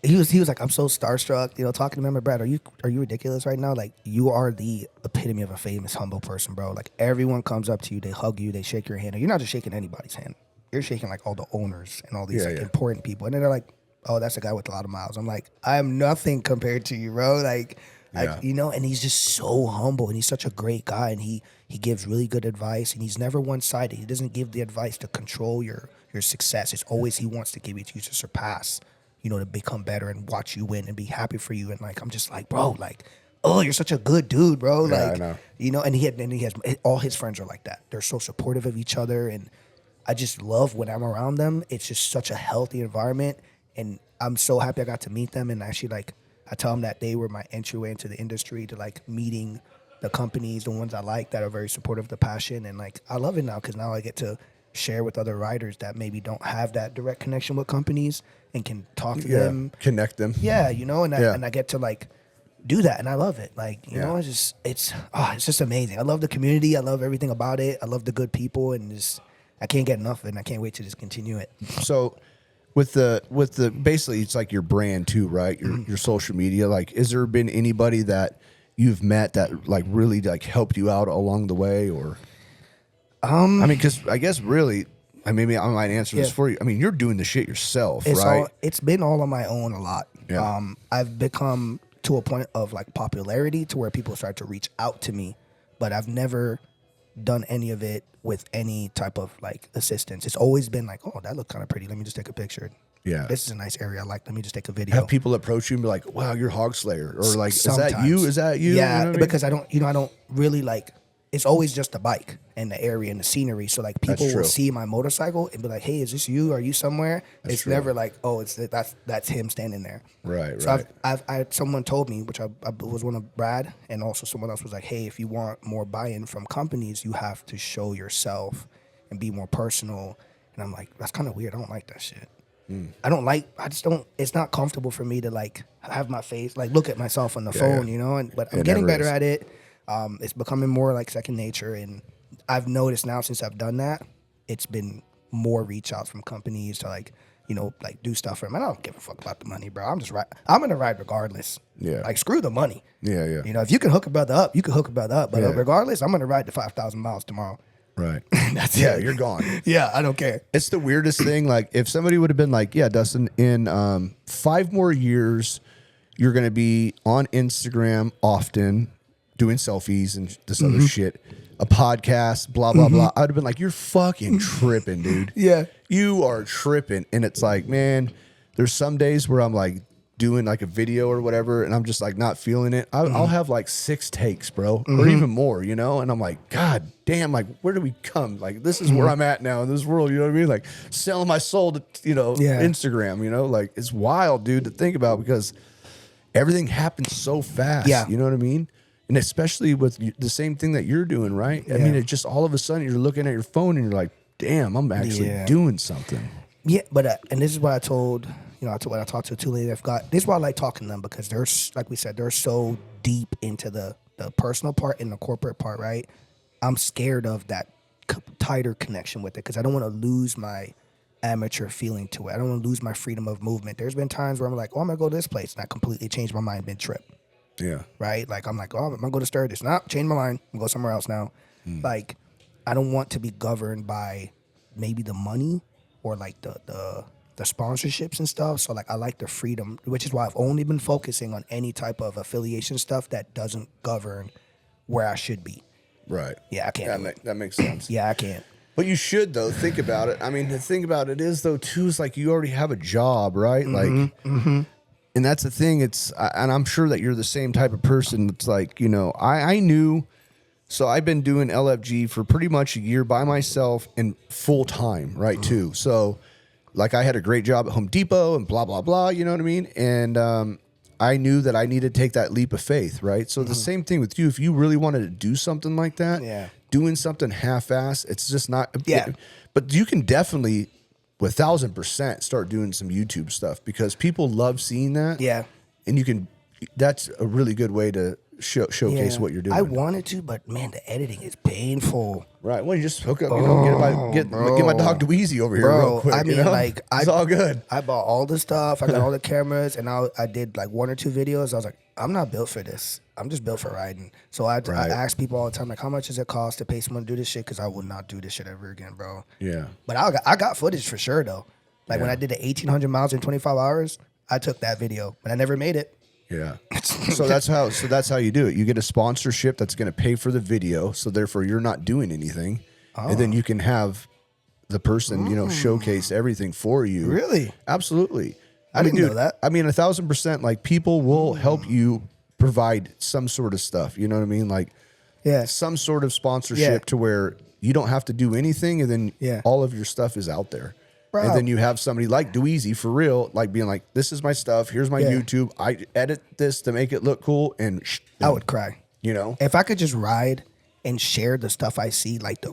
he was like, I'm so starstruck. You know, talking to him, I'm like, Brad, are you ridiculous right now? Like you are the epitome of a famous, humble person, bro. Like everyone comes up to you, they hug you, they shake your hand. And you're not just shaking anybody's hand. You're shaking like all the owners and all these important people. And then they're like, oh, that's a guy with a lot of miles. I'm like, I am nothing compared to you, bro. Like, you know, and he's just so humble and he's such a great guy and he gives really good advice and he's never one-sided. He doesn't give the advice to control your success. It's always he wants to give it to you to surpass, you know, to become better and watch you win and be happy for you. And like, I'm just like, bro, like, oh, you're such a good dude, bro. Yeah, like, I know. You know, and he has all his friends are like that. They're so supportive of each other. And I just love when I'm around them. It's just such a healthy environment. And I'm so happy I got to meet them. And actually, like, I tell them that they were my entryway into the industry to, like, meeting the companies, the ones I like that are very supportive of the passion. And, like, I love it now because now I get to share with other riders that maybe don't have that direct connection with companies and can talk to them. Connect them. Yeah, you know, and I get to, like, do that. And I love it. Like, you know, it's just amazing. I love the community. I love everything about it. I love the good people. And just, I can't get enough of it. And I can't wait to just continue it. So... With the basically it's like your brand too, right? Your social media. Like, has there been anybody that you've met that like really like helped you out along the way, or? I mean, because I guess really, maybe I might answer this for you. I mean, you're doing the shit yourself, right? It's been all on my own a lot. Yeah. I've become to a point of like popularity to where people start to reach out to me, but I've never done any of it with any type of like assistance. It's always been like, oh, that looked kind of pretty. Let me just take a picture. Yeah. This is a nice area I like. Let me just take a video. Have people approach you and be like, wow, you're Hogslayer, or like, Sometimes. Is that you? Is that you? Yeah, you know what because I don't really like, it's always just the bike and the area and the scenery. So like people will see my motorcycle and be like, hey, is this you? Are you somewhere? It's never like, oh, that's him standing there. Right. So someone told me, which I was one of Brad, and also someone else was like, hey, if you want more buy-in from companies, you have to show yourself and be more personal. And I'm like, that's kind of weird. I don't like that shit. It's not comfortable for me to like have my face, like look at myself on the phone, you know, but I'm getting better at it. It's becoming more like second nature. And I've noticed now since I've done that, it's been more reach outs from companies to like, you know, like do stuff for them. I don't give a fuck about the money, bro. I'm going to ride regardless. Yeah. Like screw the money. Yeah. You know, if you can hook a brother up, you can hook a brother up. But regardless, I'm going to ride the 5,000 miles tomorrow. Right. That's it. You're gone. Yeah, I don't care. It's the weirdest thing. Like if somebody would have been like, yeah, Dustin, in 5 more years, you're going to be on Instagram often doing selfies and this other shit, a podcast, blah, blah, blah. I'd have been like, you're fucking tripping, dude. Yeah. You are tripping. And it's like, man, there's some days where I'm like doing like a video or whatever, and I'm just like not feeling it. I'll have like 6 takes, bro, or even more, you know? And I'm like, God damn, like, where do we come? Like, this is where I'm at now in this world, you know what I mean? Like, selling my soul to, you know, Instagram, you know? Like, it's wild, dude, to think about because everything happens so fast, you know what I mean? And especially with the same thing that you're doing, right? I mean, it just all of a sudden you're looking at your phone and you're like, damn, I'm actually doing something. Yeah, but, and this is what I told... You know, when I talked to 2 ladies I've got, this is why I like talking to them because they're, like we said, they're so deep into the personal part and the corporate part, right? I'm scared of that tighter connection with it because I don't want to lose my amateur feeling to it. I don't want to lose my freedom of movement. There's been times where I'm like, oh, I'm gonna go to this place, and I completely changed my mind mid-trip. Yeah. Right? Like I'm like, oh, I'm gonna go to Sturgis. Nah, change my mind. I'm gonna go somewhere else now. Like, I don't want to be governed by maybe the money or like the sponsorships and stuff. So like I like the freedom, which is why I've only been focusing on any type of affiliation stuff that doesn't govern where I should be. Right. Yeah, I can't. That makes sense. Yeah, I can't. But you should, though. Think about it. I mean, the thing about it is, though, too, is like you already have a job, right? And that's the thing. And I'm sure that you're the same type of person. It's like, you know, I knew. So I've been doing LFG for pretty much a year by myself and full time, right, too. So, like, I had a great job at Home Depot and blah, blah, blah, you know what I mean? And I knew that I needed to take that leap of faith, right? So the same thing with you. If you really wanted to do something like that, doing something half-assed, it's just not. Yeah. But you can definitely, 1,000%, start doing some YouTube stuff because people love seeing that. Yeah. And you can. That's a really good way to showcase what you're doing. I wanted to, but man, the editing is painful. Right. Well, you just hook up, get my dog Dweezy over here real quick. I mean, like, it's all good. I bought all the stuff. I got all the cameras, and I did like 1 or 2 videos. I was like, I'm not built for this. I'm just built for riding. So I ask people all the time, like, how much does it cost to pay someone to do this shit? Because I will not do this shit ever again, bro. Yeah. But I got footage for sure, though. Like, when I did the 1,800 miles in 25 hours, I took that video, but I never made it. Yeah. So that's how you do it. You get a sponsorship that's going to pay for the video, so therefore you're not doing anything, and then you can have the person showcase everything for you. Really? Absolutely. I didn't know that. I mean, 1,000%. Like people will help you provide some sort of stuff. You know what I mean? Like, some sort of sponsorship to where you don't have to do anything, and then all of your stuff is out there. Bro. And then you have somebody like Dweezy for real, like being like, this is my stuff. Here's my YouTube. I edit this to make it look cool. And I would cry. You know? If I could just ride and share the stuff I see, like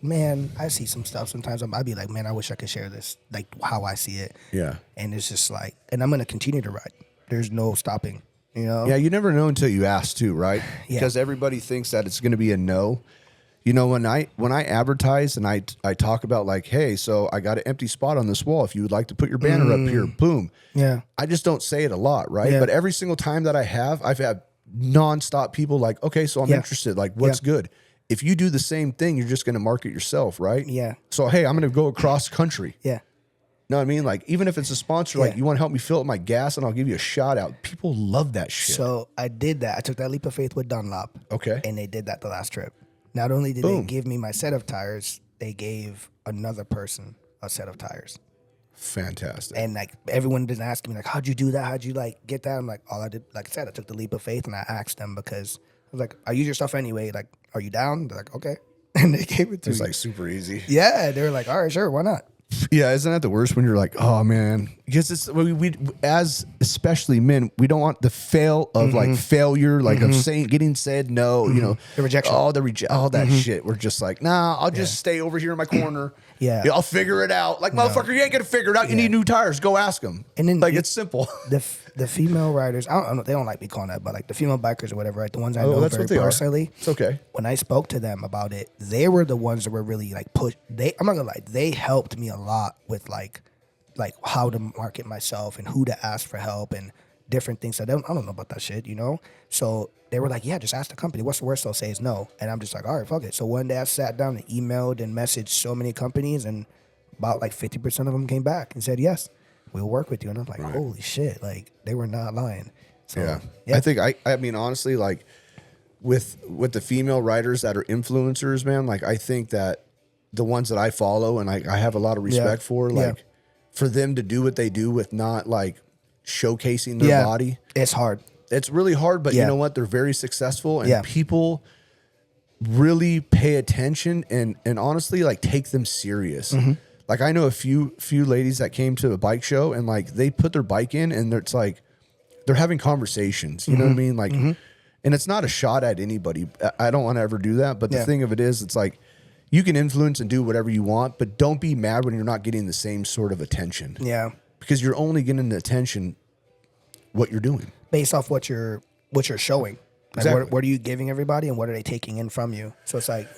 man, I see some stuff sometimes. I'd be like, man, I wish I could share this, like how I see it. Yeah. And it's just like, and I'm going to continue to ride. There's no stopping, you know? Yeah, you never know until you ask too, right? Because everybody thinks that it's going to be a no. You know, when I advertise and I talk about like, hey, so I got an empty spot on this wall. If you would like to put your banner up here, boom. Yeah. I just don't say it a lot, right? Yeah. But every single time that I've had nonstop people like, okay, so I'm interested. Like, what's good? If you do the same thing, you're just going to market yourself, right? Yeah. So, hey, I'm going to go across country. Yeah. Know what I mean? Like, even if it's a sponsor, like, you want to help me fill up my gas and I'll give you a shout out. People love that shit. So I did that. I took that leap of faith with Dunlop. Okay. And they did that the last trip. Not only did they give me my set of tires, they gave another person a set of tires. Fantastic. And like everyone been asking me like, how'd you do that? How'd you like get that? I'm like, all I did, like I said, I took the leap of faith and I asked them because I was like, I use your stuff anyway. Like, are you down? They're like, okay. And they gave it to me. It's like super easy. Yeah. They were like, all right, sure. Why not? Yeah, isn't that the worst when you're like, oh man, because it's we as especially men, we don't want the fail of like failure, like of getting said no, you know, the rejection, all that shit. We're just like, nah, I'll just stay over here in my corner. Yeah, I'll figure it out. Like motherfucker, you ain't gonna figure it out. You need new tires. Go ask them. And then like it's simple. The female riders, I don't know, they don't like me calling that, but like the female bikers or whatever, right? The ones I know very personally. It's okay. When I spoke to them about it, they were the ones that were really like push. I'm not gonna lie, they helped me a lot with like how to market myself and who to ask for help and different things. I don't know about that shit, you know? So they were like, yeah, just ask the company. What's the worst they'll say is no. And I'm just like, all right, fuck it. So one day I sat down and emailed and messaged so many companies and about like 50% of them came back and said, yes, we'll work with you. And I'm like, holy shit, like they were not lying. So, yeah. I think, I mean, honestly, like with the female riders that are influencers, man, like I think that the ones that I follow and I have a lot of respect for, like for them to do what they do with not like showcasing their body. It's hard. It's really hard, but you know what? They're very successful and people really pay attention and honestly like take them serious. Like I know a few ladies that came to a bike show and like they put their bike in and it's like they're having conversations. You know what I mean? Like, and it's not a shot at anybody. I don't want to ever do that. But the thing of it is, it's like you can influence and do whatever you want, but don't be mad when you're not getting the same sort of attention. Yeah, because you're only getting the attention what you're doing based off what you're showing. Like, Exactly. what are you giving everybody, and what are they taking in from you? So it's like,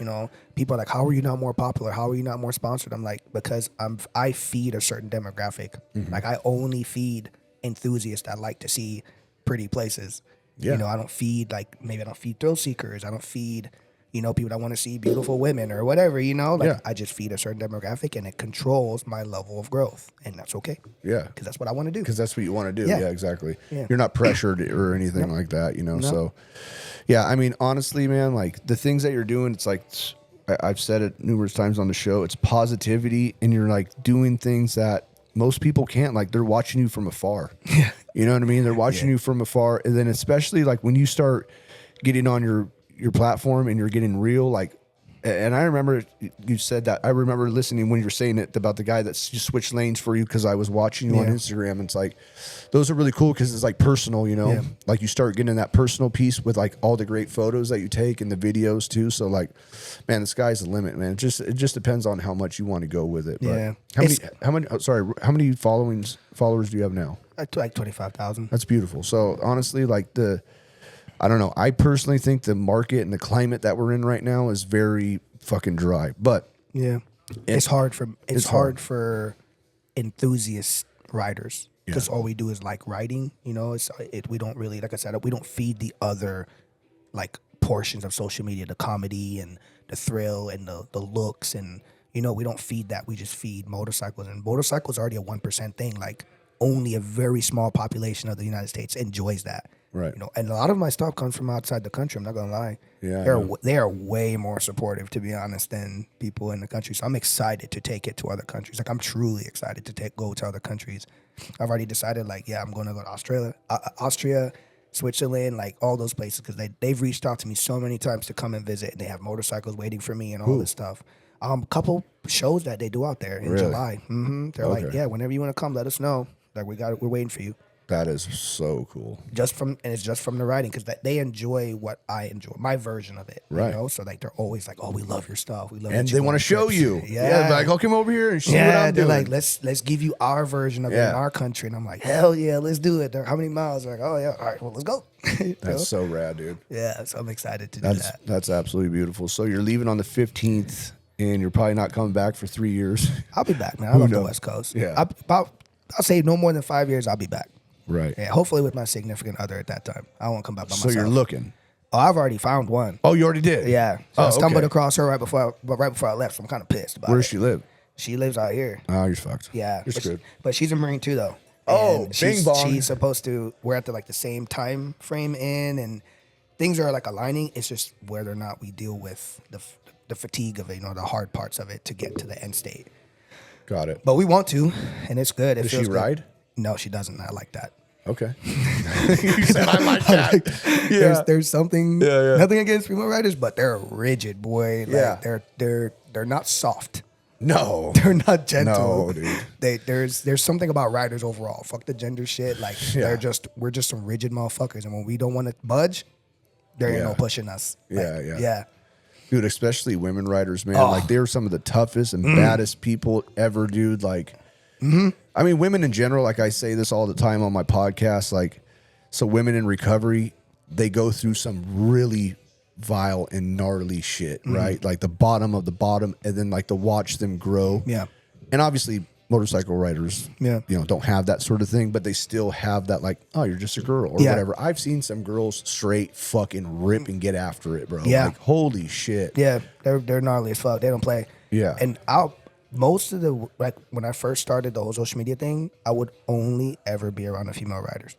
people are like, how are you not more popular? How are you not more sponsored? I'm like, because I feed a certain demographic. Like, I only feed enthusiasts that like to see pretty places. Yeah. I don't feed, like, maybe I don't feed thrill seekers. I don't feed, people that want to see beautiful women or whatever, Like, Yeah. I just feed a certain demographic, and it controls my level of growth. And that's okay. Yeah. Because that's what I want to do. Because that's what you want to do. Yeah. Yeah, exactly. Yeah. You're not pressured or anything like that, So, yeah, I mean, honestly, man, like the things that you're doing, it's like, I've said it numerous times on the show, it's positivity, and you're like doing things that most people can't. Like, they're watching you from afar. Yeah. You know what I mean? They're watching you from afar. And then especially like when you start getting on your platform and you're getting real, like, and I remember you said that. I remember listening when you were saying it about the guy that just switched lanes for you because I was watching you on Instagram. And it's like, those are really cool because it's like personal, Yeah. Like you start getting that personal piece with like all the great photos that you take and the videos too. So like, man, the sky's the limit, man. It just depends on how much you want to go with it. But Yeah. how many followers do you have now? Like 25,000. That's beautiful. So honestly, like I don't know. I personally think the market and the climate that we're in right now is very fucking dry. But Yeah, it's hard for enthusiast riders because Yeah. all we do is like riding. We don't really, like I said, we don't feed the other like portions of social media, the comedy and the thrill and the looks, and we don't feed that. We just feed motorcycles, and motorcycles are already a 1% thing. Like, only a very small population of the United States enjoys that. Right. And a lot of my stuff comes from outside the country. I'm not gonna lie. Yeah, they are way more supportive, to be honest, than people in the country. So I'm excited to take it to other countries. Like, I'm truly excited to go to other countries. I've already decided, like, I'm going to go to Austria, Switzerland, like all those places, because they've reached out to me so many times to come and visit, and they have motorcycles waiting for me and all this stuff. A couple shows that they do out there in July. They're like, yeah, whenever you want to come, let us know. Like, we're waiting for you. That is so cool. It's just from the writing, because they enjoy what I enjoy, my version of it. Right. So like, they're always like, oh, we love your stuff. We love, And that they you want to go on show trips." you. Yeah. Like, I'll come over here and see what Yeah, I'm they're doing. like, let's give you our version of it in our country. And I'm like, hell yeah, let's do it. How many miles? They're like, oh yeah, all right, well, let's go. That's so rad, dude. Yeah, so I'm excited to do that. That's absolutely beautiful. So you're leaving on the 15th, and you're probably not coming back for 3 years. I'll be back, man. I love the West Coast. Yeah. I'll say no more than 5 years, I'll be back. Right. Yeah, hopefully with my significant other at that time. I won't come back by So myself. you're looking. Oh, I've already found one. Oh, you already did? Yeah. So I stumbled okay. across her right before I left. So I'm kind of pissed about Where it. does she live? She lives out here. Oh, you're fucked. Yeah. You're but screwed. But she's a Marine too, though. Oh, And bing bong. She's supposed to. We're at the same time frame and things are like aligning. It's just whether or not we deal with the fatigue of it, the hard parts of it to get to the end state. Got it. But we want to, and it's good. It Does feels she good. ride? No, she doesn't. I like that. Okay. You said I like that. Yeah. There's something. Yeah. Nothing against female riders, but they're rigid, boy. Like, Yeah. They're not soft. No. They're not gentle. No, dude. There's something about riders overall. Fuck the gender shit. Like, we're just some rigid motherfuckers, and when we don't want to budge, there ain't no pushing us. Like, Yeah. Dude, especially women riders, man. Oh. Like, they're some of the toughest and baddest people ever, dude. Like, I mean, women in general, like I say this all the time on my podcast, like, so women in recovery, they go through some really vile and gnarly shit, right? Like the bottom of the bottom, and then like to watch them grow. Yeah. And obviously motorcycle riders, don't have that sort of thing, but they still have that, like, oh, you're just a girl or whatever. I've seen some girls straight fucking rip and get after it, bro. Yeah. Like, holy shit. Yeah, they're gnarly as fuck. They don't play. Yeah. And most of the, like, when I first started the whole social media thing, I would only ever be around the female riders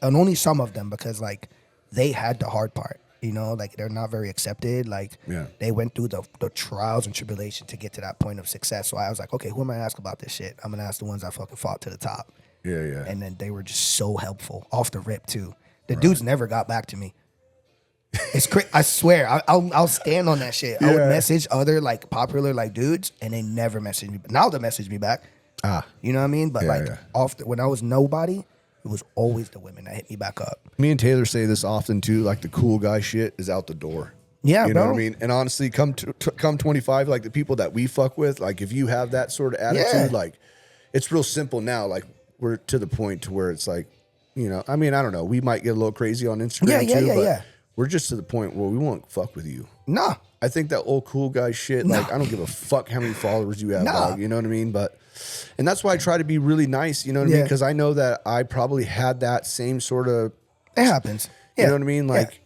and only some of them, because like they had the hard part, like they're not very accepted. Like, they went through the trials and tribulation to get to that point of success. So I was like, okay, who am I to ask about this shit? I'm gonna ask the ones I fucking fought to the top. Yeah. And then they were just so helpful off the rip too. The dudes never got back to me. It's crazy. I swear, I'll stand on that shit. I would message other like popular like dudes, and they never message me. But now they message me back. You know what I mean? But when I was nobody, it was always the women that hit me back up. Me and Taylor say this often too. Like, the cool guy shit is out the door. Yeah, you know bro. what I mean? And honestly, come 25, like the people that we fuck with, like if you have that sort of attitude, like it's real simple now. Like, we're to the point to where it's like, you know, I mean, I don't know. We might get a little crazy on Instagram but we're just to the point where we won't fuck with you. Nah. I think that old cool guy shit, like, I don't give a fuck how many followers you have, dog, you know what I mean? And that's why I try to be really nice, you know what I mean? Because I know that I probably had that same sort of... It happens. You know what I mean? Like,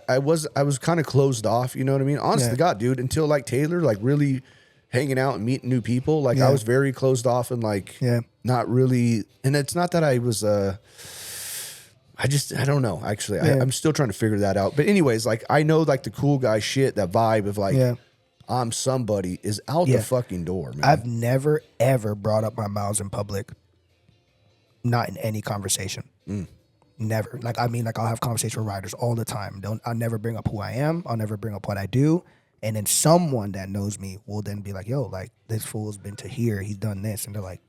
I was kind of closed off, you know what I mean? Honest to God, dude, until, like, Taylor, like, really hanging out and meeting new people, like, I was very closed off and, like, not really... And it's not that I was... I don't know, actually. I'm still trying to figure that out. But anyways, like, I know, like, the cool guy shit, that vibe of, like, I'm somebody is out the fucking door, man. I've never, ever brought up my mouths in public. Not in any conversation. Never. Like, I mean, like, I'll have conversations with writers all the time. I'll never bring up who I am. I'll never bring up what I do. And then someone that knows me will then be like, yo, like, this fool's been to here. He's done this. And they're like,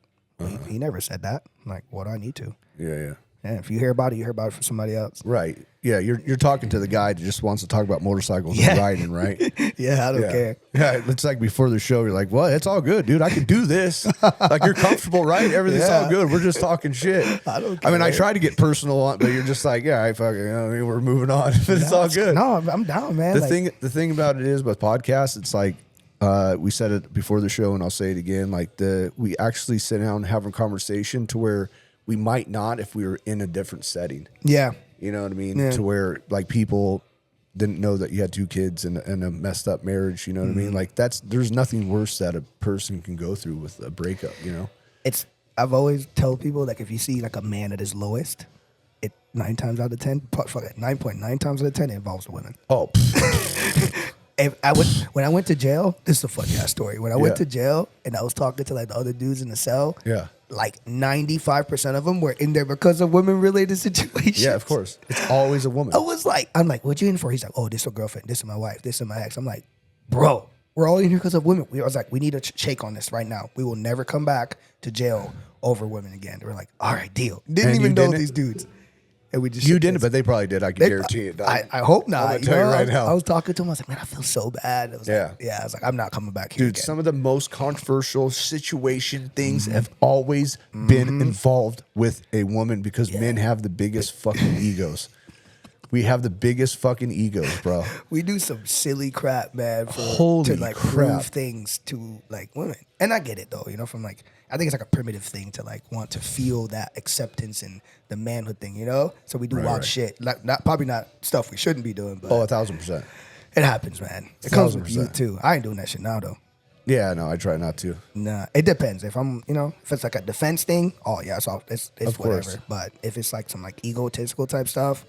he never said that. I'm like, what do I need to? Yeah. Yeah, if you hear about it, you hear about it from somebody else. Right. Yeah, you're talking to the guy that just wants to talk about motorcycles and riding, right? I don't care. Yeah, it's like before the show, you're like, well, it's all good, dude. I can do this. Like, you're comfortable, right? Everything's all good. We're just talking shit. I don't care. I mean, I try to get personal on, but you're just like, yeah, I fucking, I mean, we're moving on. But it's all good. No, I'm down, man. The thing about it is with podcasts, it's like, we said it before the show, and I'll say it again. Like, we actually sit down and have a conversation to where we might not if we were in a different setting. Yeah. You know what I mean? Yeah. To where, like, people didn't know that you had 2 kids and a messed up marriage. You know what I mean? Like, there's nothing worse that a person can go through with a breakup, you know? I've always told people, like, if you see, like, a man at his lowest, 9 times out of 10, 9.9 times out of 10, it involves a woman. Oh, when I went to jail, this is a funny ass story. When I went to jail and I was talking to, like, the other dudes in the cell, like 95% of them were in there because of women-related situations. Yeah, of course. It's always a woman. I'm like, what you in for? He's like, oh, this is a girlfriend. This is my wife. This is my ex. I'm like, bro, we're all in here because of women. I was like, we need to shake on this right now. We will never come back to jail over women again. They were like, all right, deal. Didn't even know these dudes. And we just didn't, but they probably did. I can guarantee it. I hope not. I'm tell you right now. I was talking to him. I was like, man, I feel so bad. I was I was like, I'm not coming back here. Dude, some of the most controversial situation things have always been involved with a woman because men have the biggest fucking egos. We have the biggest fucking egos, bro. We do some silly crap, man, to like prove things to, like, women. And I get it though, you know, from, like, I think it's like a primitive thing to, like, want to feel that acceptance and the manhood thing, you know? So we do wild shit. Like, probably not stuff we shouldn't be doing, but 1,000%. It happens, man. It comes with you too. I ain't doing that shit now though. Yeah, no, I try not to. Nah, it depends. If I'm, you know, if it's like a defense thing, it's whatever. But if it's like some, like, egotistical type stuff,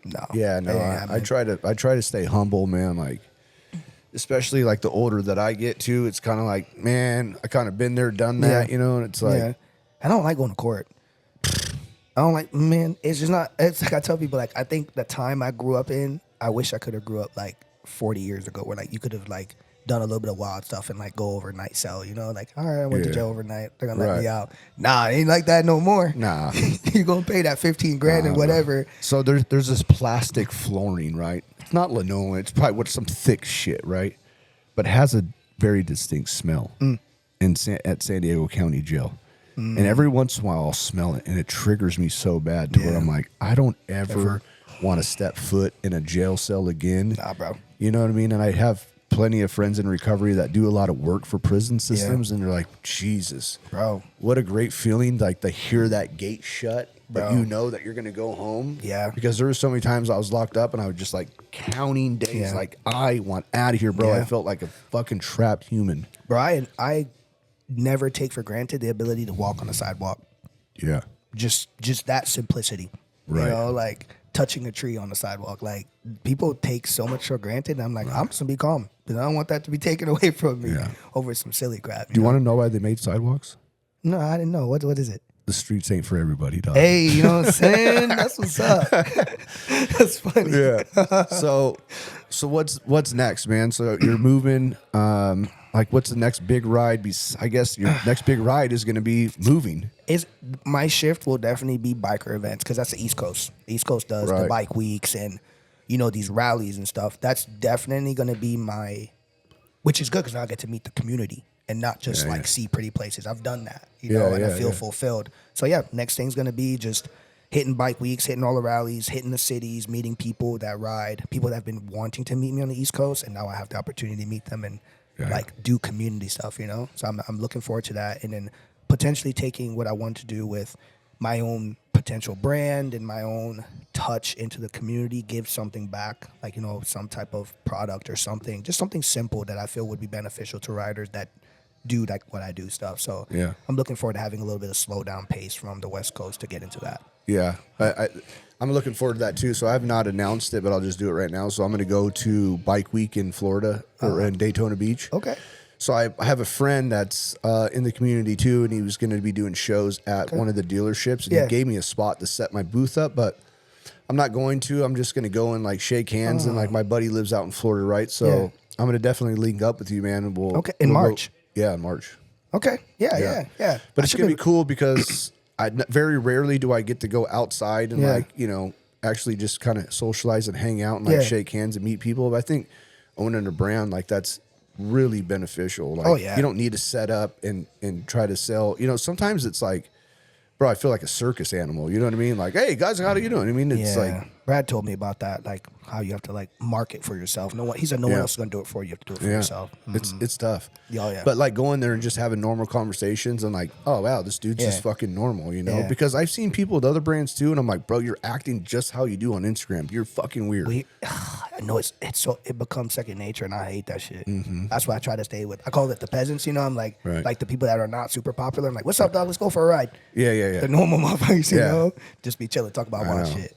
no. Yeah, no. I try to stay humble, man. Like, especially, like, the older that I get to, it's kind of like, man, I kind of been there, done that, you know. And it's like, I don't like going to court. I don't like, man. It's just not. It's like I tell people, like, I think the time I grew up in, I wish I could have grew up like 40 years ago, where, like, you could have, like, done a little bit of wild stuff and, like, go overnight cell, you know, like, all right, I went to jail overnight, they're gonna let me out. Nah, it ain't like that no more. Nah. You're gonna pay that 15 grand and whatever. So there's this plastic flooring, right? It's not linoleum, it's probably some thick shit, right? But it has a very distinct smell at San Diego County Jail. And every once in a while I'll smell it and it triggers me so bad to where I'm like, I don't ever want to step foot in a jail cell again. Nah, bro. You know what I mean? And I have plenty of friends in recovery that do a lot of work for prison systems, and they're like, Jesus, bro, what a great feeling, like, to hear that gate shut, but you know that you're gonna go home. Yeah, because there were so many times I was locked up and I was just, like, counting days, like, I want out of here, bro. I felt like a fucking trapped human, bro. I never take for granted the ability to walk on the sidewalk. Yeah, just that simplicity, right? You know, like touching a tree on the sidewalk. Like, people take so much for granted, and I'm like, I'm just gonna be calm because I don't want that to be taken away from me over some silly crap. Do you want to know why they made sidewalks? No, I didn't know. What is it? The streets ain't for everybody, dog. Hey, you know what I'm saying? That's what's up. That's funny. Yeah. So what's next, man? So you're moving. Like, what's the next big ride? I guess your next big ride is going to be moving. My shift will definitely be biker events because that's the East Coast. The East Coast does the bike weeks and, you know, these rallies and stuff. That's definitely going to be which is good because I get to meet the community and not just see pretty places. I've done that, you know, and I feel fulfilled. So next thing's going to be just hitting bike weeks, hitting all the rallies, hitting the cities, meeting people that ride, people that have been wanting to meet me on the East Coast, and now I have the opportunity to meet them and like do community stuff, you know? So I'm looking forward to that, and then potentially taking what I want to do with my own potential brand and my own touch into the community, give something back, like, you know, some type of product or something, just something simple that I feel would be beneficial to riders that do like what I do stuff. So I'm looking forward to having a little bit of slow down pace from the West Coast to get into that. Yeah, I'm looking forward to that too. So I have not announced it, but I'll just do it right now. So I'm going to go to Bike Week in Florida or in Daytona Beach. Okay. So I have a friend that's in the community too, and he was going to be doing shows at one of the dealerships, and he gave me a spot to set my booth up, but I'm not going to. I'm just going to go and like shake hands, and like my buddy lives out in Florida, right? So I'm going to definitely link up with you, man. And we'll in March. Yeah, in March. Okay. Yeah. But it's going to be cool because very rarely do I get to go outside and like, you know, actually just kind of socialize and hang out and like shake hands and meet people. But I think owning a brand like that's really beneficial. Like you don't need to set up and try to sell. You know, sometimes it's like, bro, I feel like a circus animal. You know what I mean? Like, hey guys, how are you doing? I mean, it's like Brad told me about that, like how you have to like market for yourself. He said no one else is gonna do it for you. You have to do it for yourself. It's tough. Yeah. But like going there and just having normal conversations and like, oh wow, this dude's just fucking normal, you know? Yeah. Because I've seen people with other brands too, and I'm like, bro, you're acting just how you do on Instagram. You're fucking weird. I know it becomes second nature, and I hate that shit. That's why I try to stay with. I call it the peasants. You know, I'm like like the people that are not super popular. I'm like, what's up, dog? Let's go for a ride. Yeah. The normal motherfuckers, you know, just be chilling, talk about wild shit.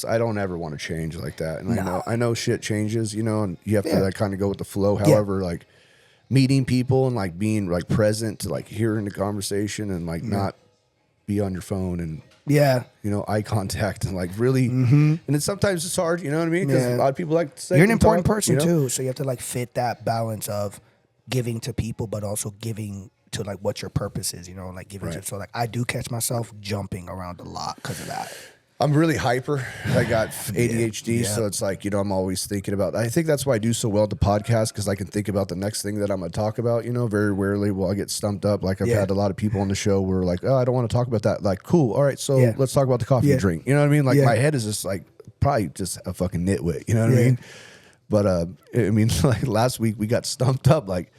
I don't ever want to change like that, and I know shit changes, you know, and you have to like kind of go with the flow. However, like meeting people and like being like present to like hearing the conversation and like not be on your phone and you know, eye contact and like really, and then sometimes it's hard, you know what I mean? Because a lot of people like to say you're an important talk, person you know? too, so you have to like fit that balance of giving to people, but also giving to like what your purpose is, you know, like giving to. So like I do catch myself jumping around a lot because of that. I'm really hyper. I got ADHD, so it's like, you know, I'm always thinking about. I think that's why I do so well at the podcast, because I can think about the next thing that I'm going to talk about. You know, very rarely will I get stumped up. Like I've had a lot of people on the show where like, oh, I don't want to talk about that. Like, cool, all right, so let's talk about the coffee you drink. You know what I mean? Like my head is just like probably just a fucking nitwit. You know what I mean? But I mean, like last week we got stumped up. Like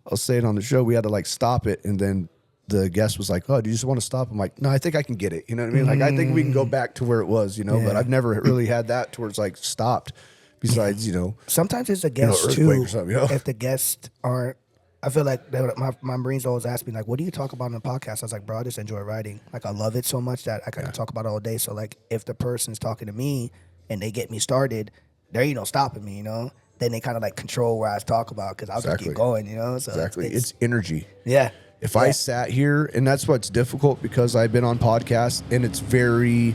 I was saying on the show, we had to like stop it, and then the guest was like, oh, do you just want to stop? I'm like, no, I think I can get it. You know what I mean? Like, I think we can go back to where it was, you know, but I've never really had that towards like stopped besides, you know. Sometimes it's a guest too. Or something, you know? If the guests aren't, I feel like my Marines always ask me like, what do you talk about on the podcast? I was like, bro, I just enjoy writing. Like, I love it so much that I can talk about it all day. So like, if the person's talking to me and they get me started, there ain't no stopping me, you know? Then they kind of like control where I talk about, because I'll just keep going, you know? So it's energy. Yeah. If I sat here, and that's what's difficult because I've been on podcasts and it's very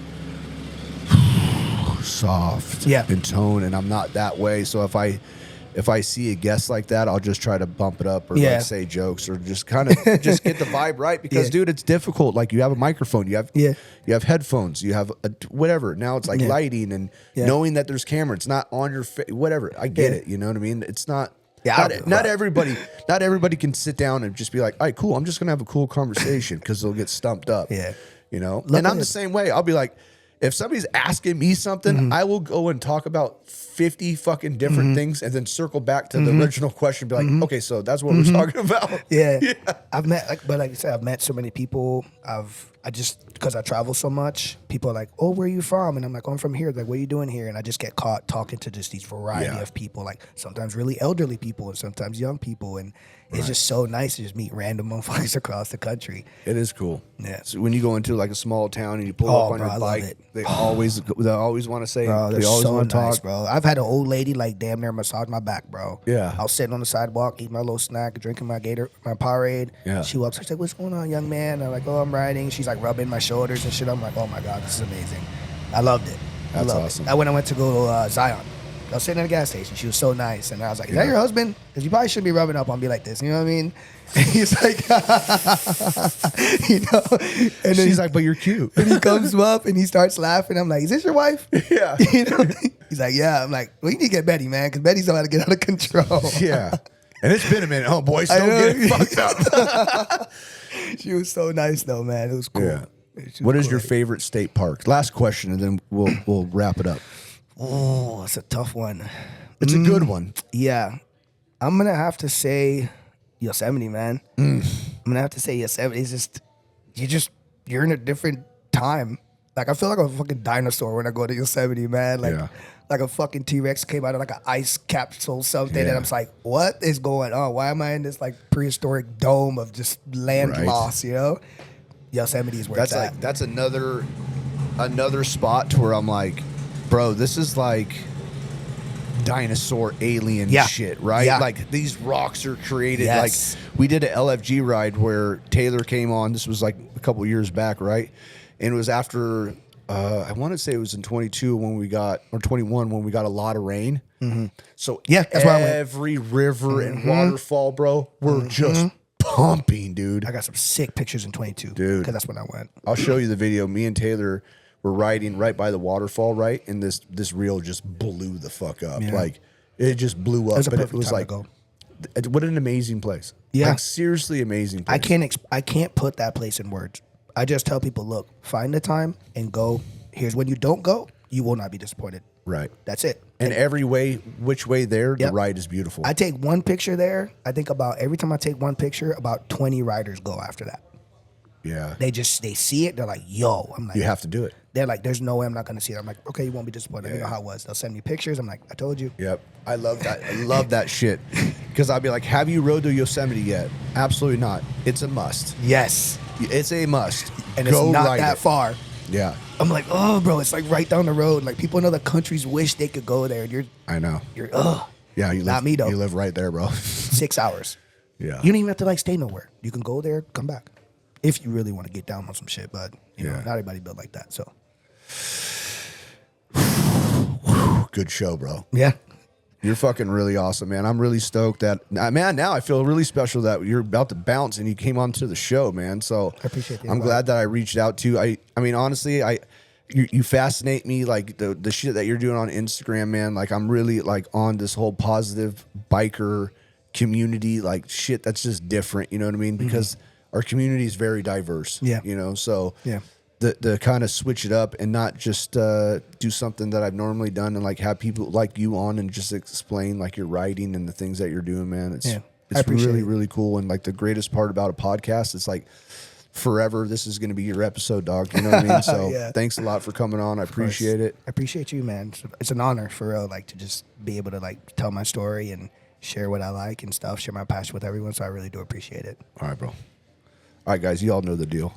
soft in tone, and I'm not that way. So if I see a guest like that, I'll just try to bump it up or like say jokes or just kind of just get the vibe right, because dude, it's difficult. Like you have a microphone, you have headphones, you have whatever. Now it's like lighting and knowing that there's camera. It's not on your face, whatever. I get it. You know what I mean? It's not. Not everybody can sit down and just be like, all right, cool, I'm just gonna have a cool conversation, because they'll get stumped up. You know. And I'm the same way. I'll be like, if somebody's asking me something, I will go and talk about 50 fucking different things and then circle back to the original question, be like, okay, so that's what we're talking about. I've met like I said, I've met so many people. I just, because I travel so much, people are like, oh, where are you from? And I'm like, oh, I'm from here. Like, what are you doing here? And I just get caught talking to just these variety of people, like sometimes really elderly people and sometimes young people. And it's just so nice to just meet random motherfuckers across the country. It is cool. Yeah. So when you go into like a small town and you pull up on your bike, they always want to say, bro, they always so want to nice, talk. bro. I've had an old lady like damn near massage my back, bro. Yeah. I was sitting on the sidewalk, eating my little snack, drinking my Powerade. Yeah. She walks, she's like, what's going on, young man? I'm like, oh, I'm riding. She's like rubbing my shoulders and shit. I'm like, oh my God, this is amazing. I loved it. That's awesome. I went to go to Zion. I was sitting at a gas station. She was so nice. And I was like, is that your husband? Because you probably shouldn't be rubbing up on me like this. You know what I mean? And he's like, you know. And then she's like, but you're cute. And he comes up and he starts laughing. I'm like, is this your wife? Yeah. You know? He's like, yeah. I'm like, well, you need to get Betty, man, because Betty's about to get out of control. Yeah. And it's been a minute. Oh, boy, still getting fucked up. She was so nice, though, man. It was cool. Yeah. What is your favorite state park? Last question, and then we'll wrap it up. Oh, it's a tough one. It's a good one. Yeah. I'm going to have to say Yosemite, man. I'm going to have to say Yosemite. It's just, you're in a different time. Like, I feel like a fucking dinosaur when I go to Yosemite, man. Like a fucking T-Rex came out of like an ice capsule something. And I'm just like, what is going on? Why am I in this like prehistoric dome of just land loss, you know? Yosemite is where it's at. That's another spot to where I'm like, bro, this is like dinosaur alien shit, right? Yeah. Like these rocks are created. Yes. Like we did an LFG ride where Taylor came on. This was like a couple years back, right? And it was after I want to say it was in 22 when we got, or 21 when we got a lot of rain. So that's why I went. every river and waterfall, bro, were just pumping, dude. I got some sick pictures in 22, dude, because that's when I went. I'll show you the video. Me and Taylor were riding right by the waterfall, right, and this reel just blew the fuck up. Like it just blew up. But it was like, what an amazing place. Yeah, like seriously amazing place. I can't put that place in words. I just tell people, look, find the time and go. Here's when you don't go, you will not be disappointed. Right. That's it. And every way, which way there, the ride is beautiful. I take one picture there. I think about every time I take one picture, about 20 riders go after that. Yeah. They see it. They're like, yo. I'm like, you have to do it. They're like, there's no way I'm not going to see it. I'm like, okay, you won't be disappointed. You know how it was. They'll send me pictures. I'm like, I told you. Yep. I love that. I love that shit. Because I'll be like, have you rode to Yosemite yet? Absolutely not. It's a must. Yes. It's a must. And it's not that far. Yeah. I'm like, oh, bro, it's like right down the road. Like people in other countries wish they could go there. And I know. Yeah, you live, not me though. You live right there, bro. 6 hours. Yeah. You don't even have to like stay nowhere. You can go there, come back. If you really want to get down on some shit, but you know, not everybody built like that. So good show, bro. Yeah. You're fucking really awesome, man. I'm really stoked that, man, now I feel really special that you're about to bounce and you came on to the show, man. So I appreciate that. I'm glad that I reached out to you. I mean, honestly, you fascinate me, like the shit that you're doing on Instagram, man. Like I'm really like on this whole positive biker community, like shit that's just different, you know what I mean? Because our community is very diverse. Yeah. You know, so the kind of switch it up and not just do something that I've normally done and like have people like you on and just explain like your writing and the things that you're doing, man. It's really, really cool. And like the greatest part about a podcast, it's like forever, this is going to be your episode, dog. You know what I mean? So thanks a lot for coming on. I appreciate it. I appreciate you, man. It's an honor for real, like to just be able to like tell my story and share what I like and stuff, share my passion with everyone. So I really do appreciate it. All right, bro. All right, guys, you all know the deal.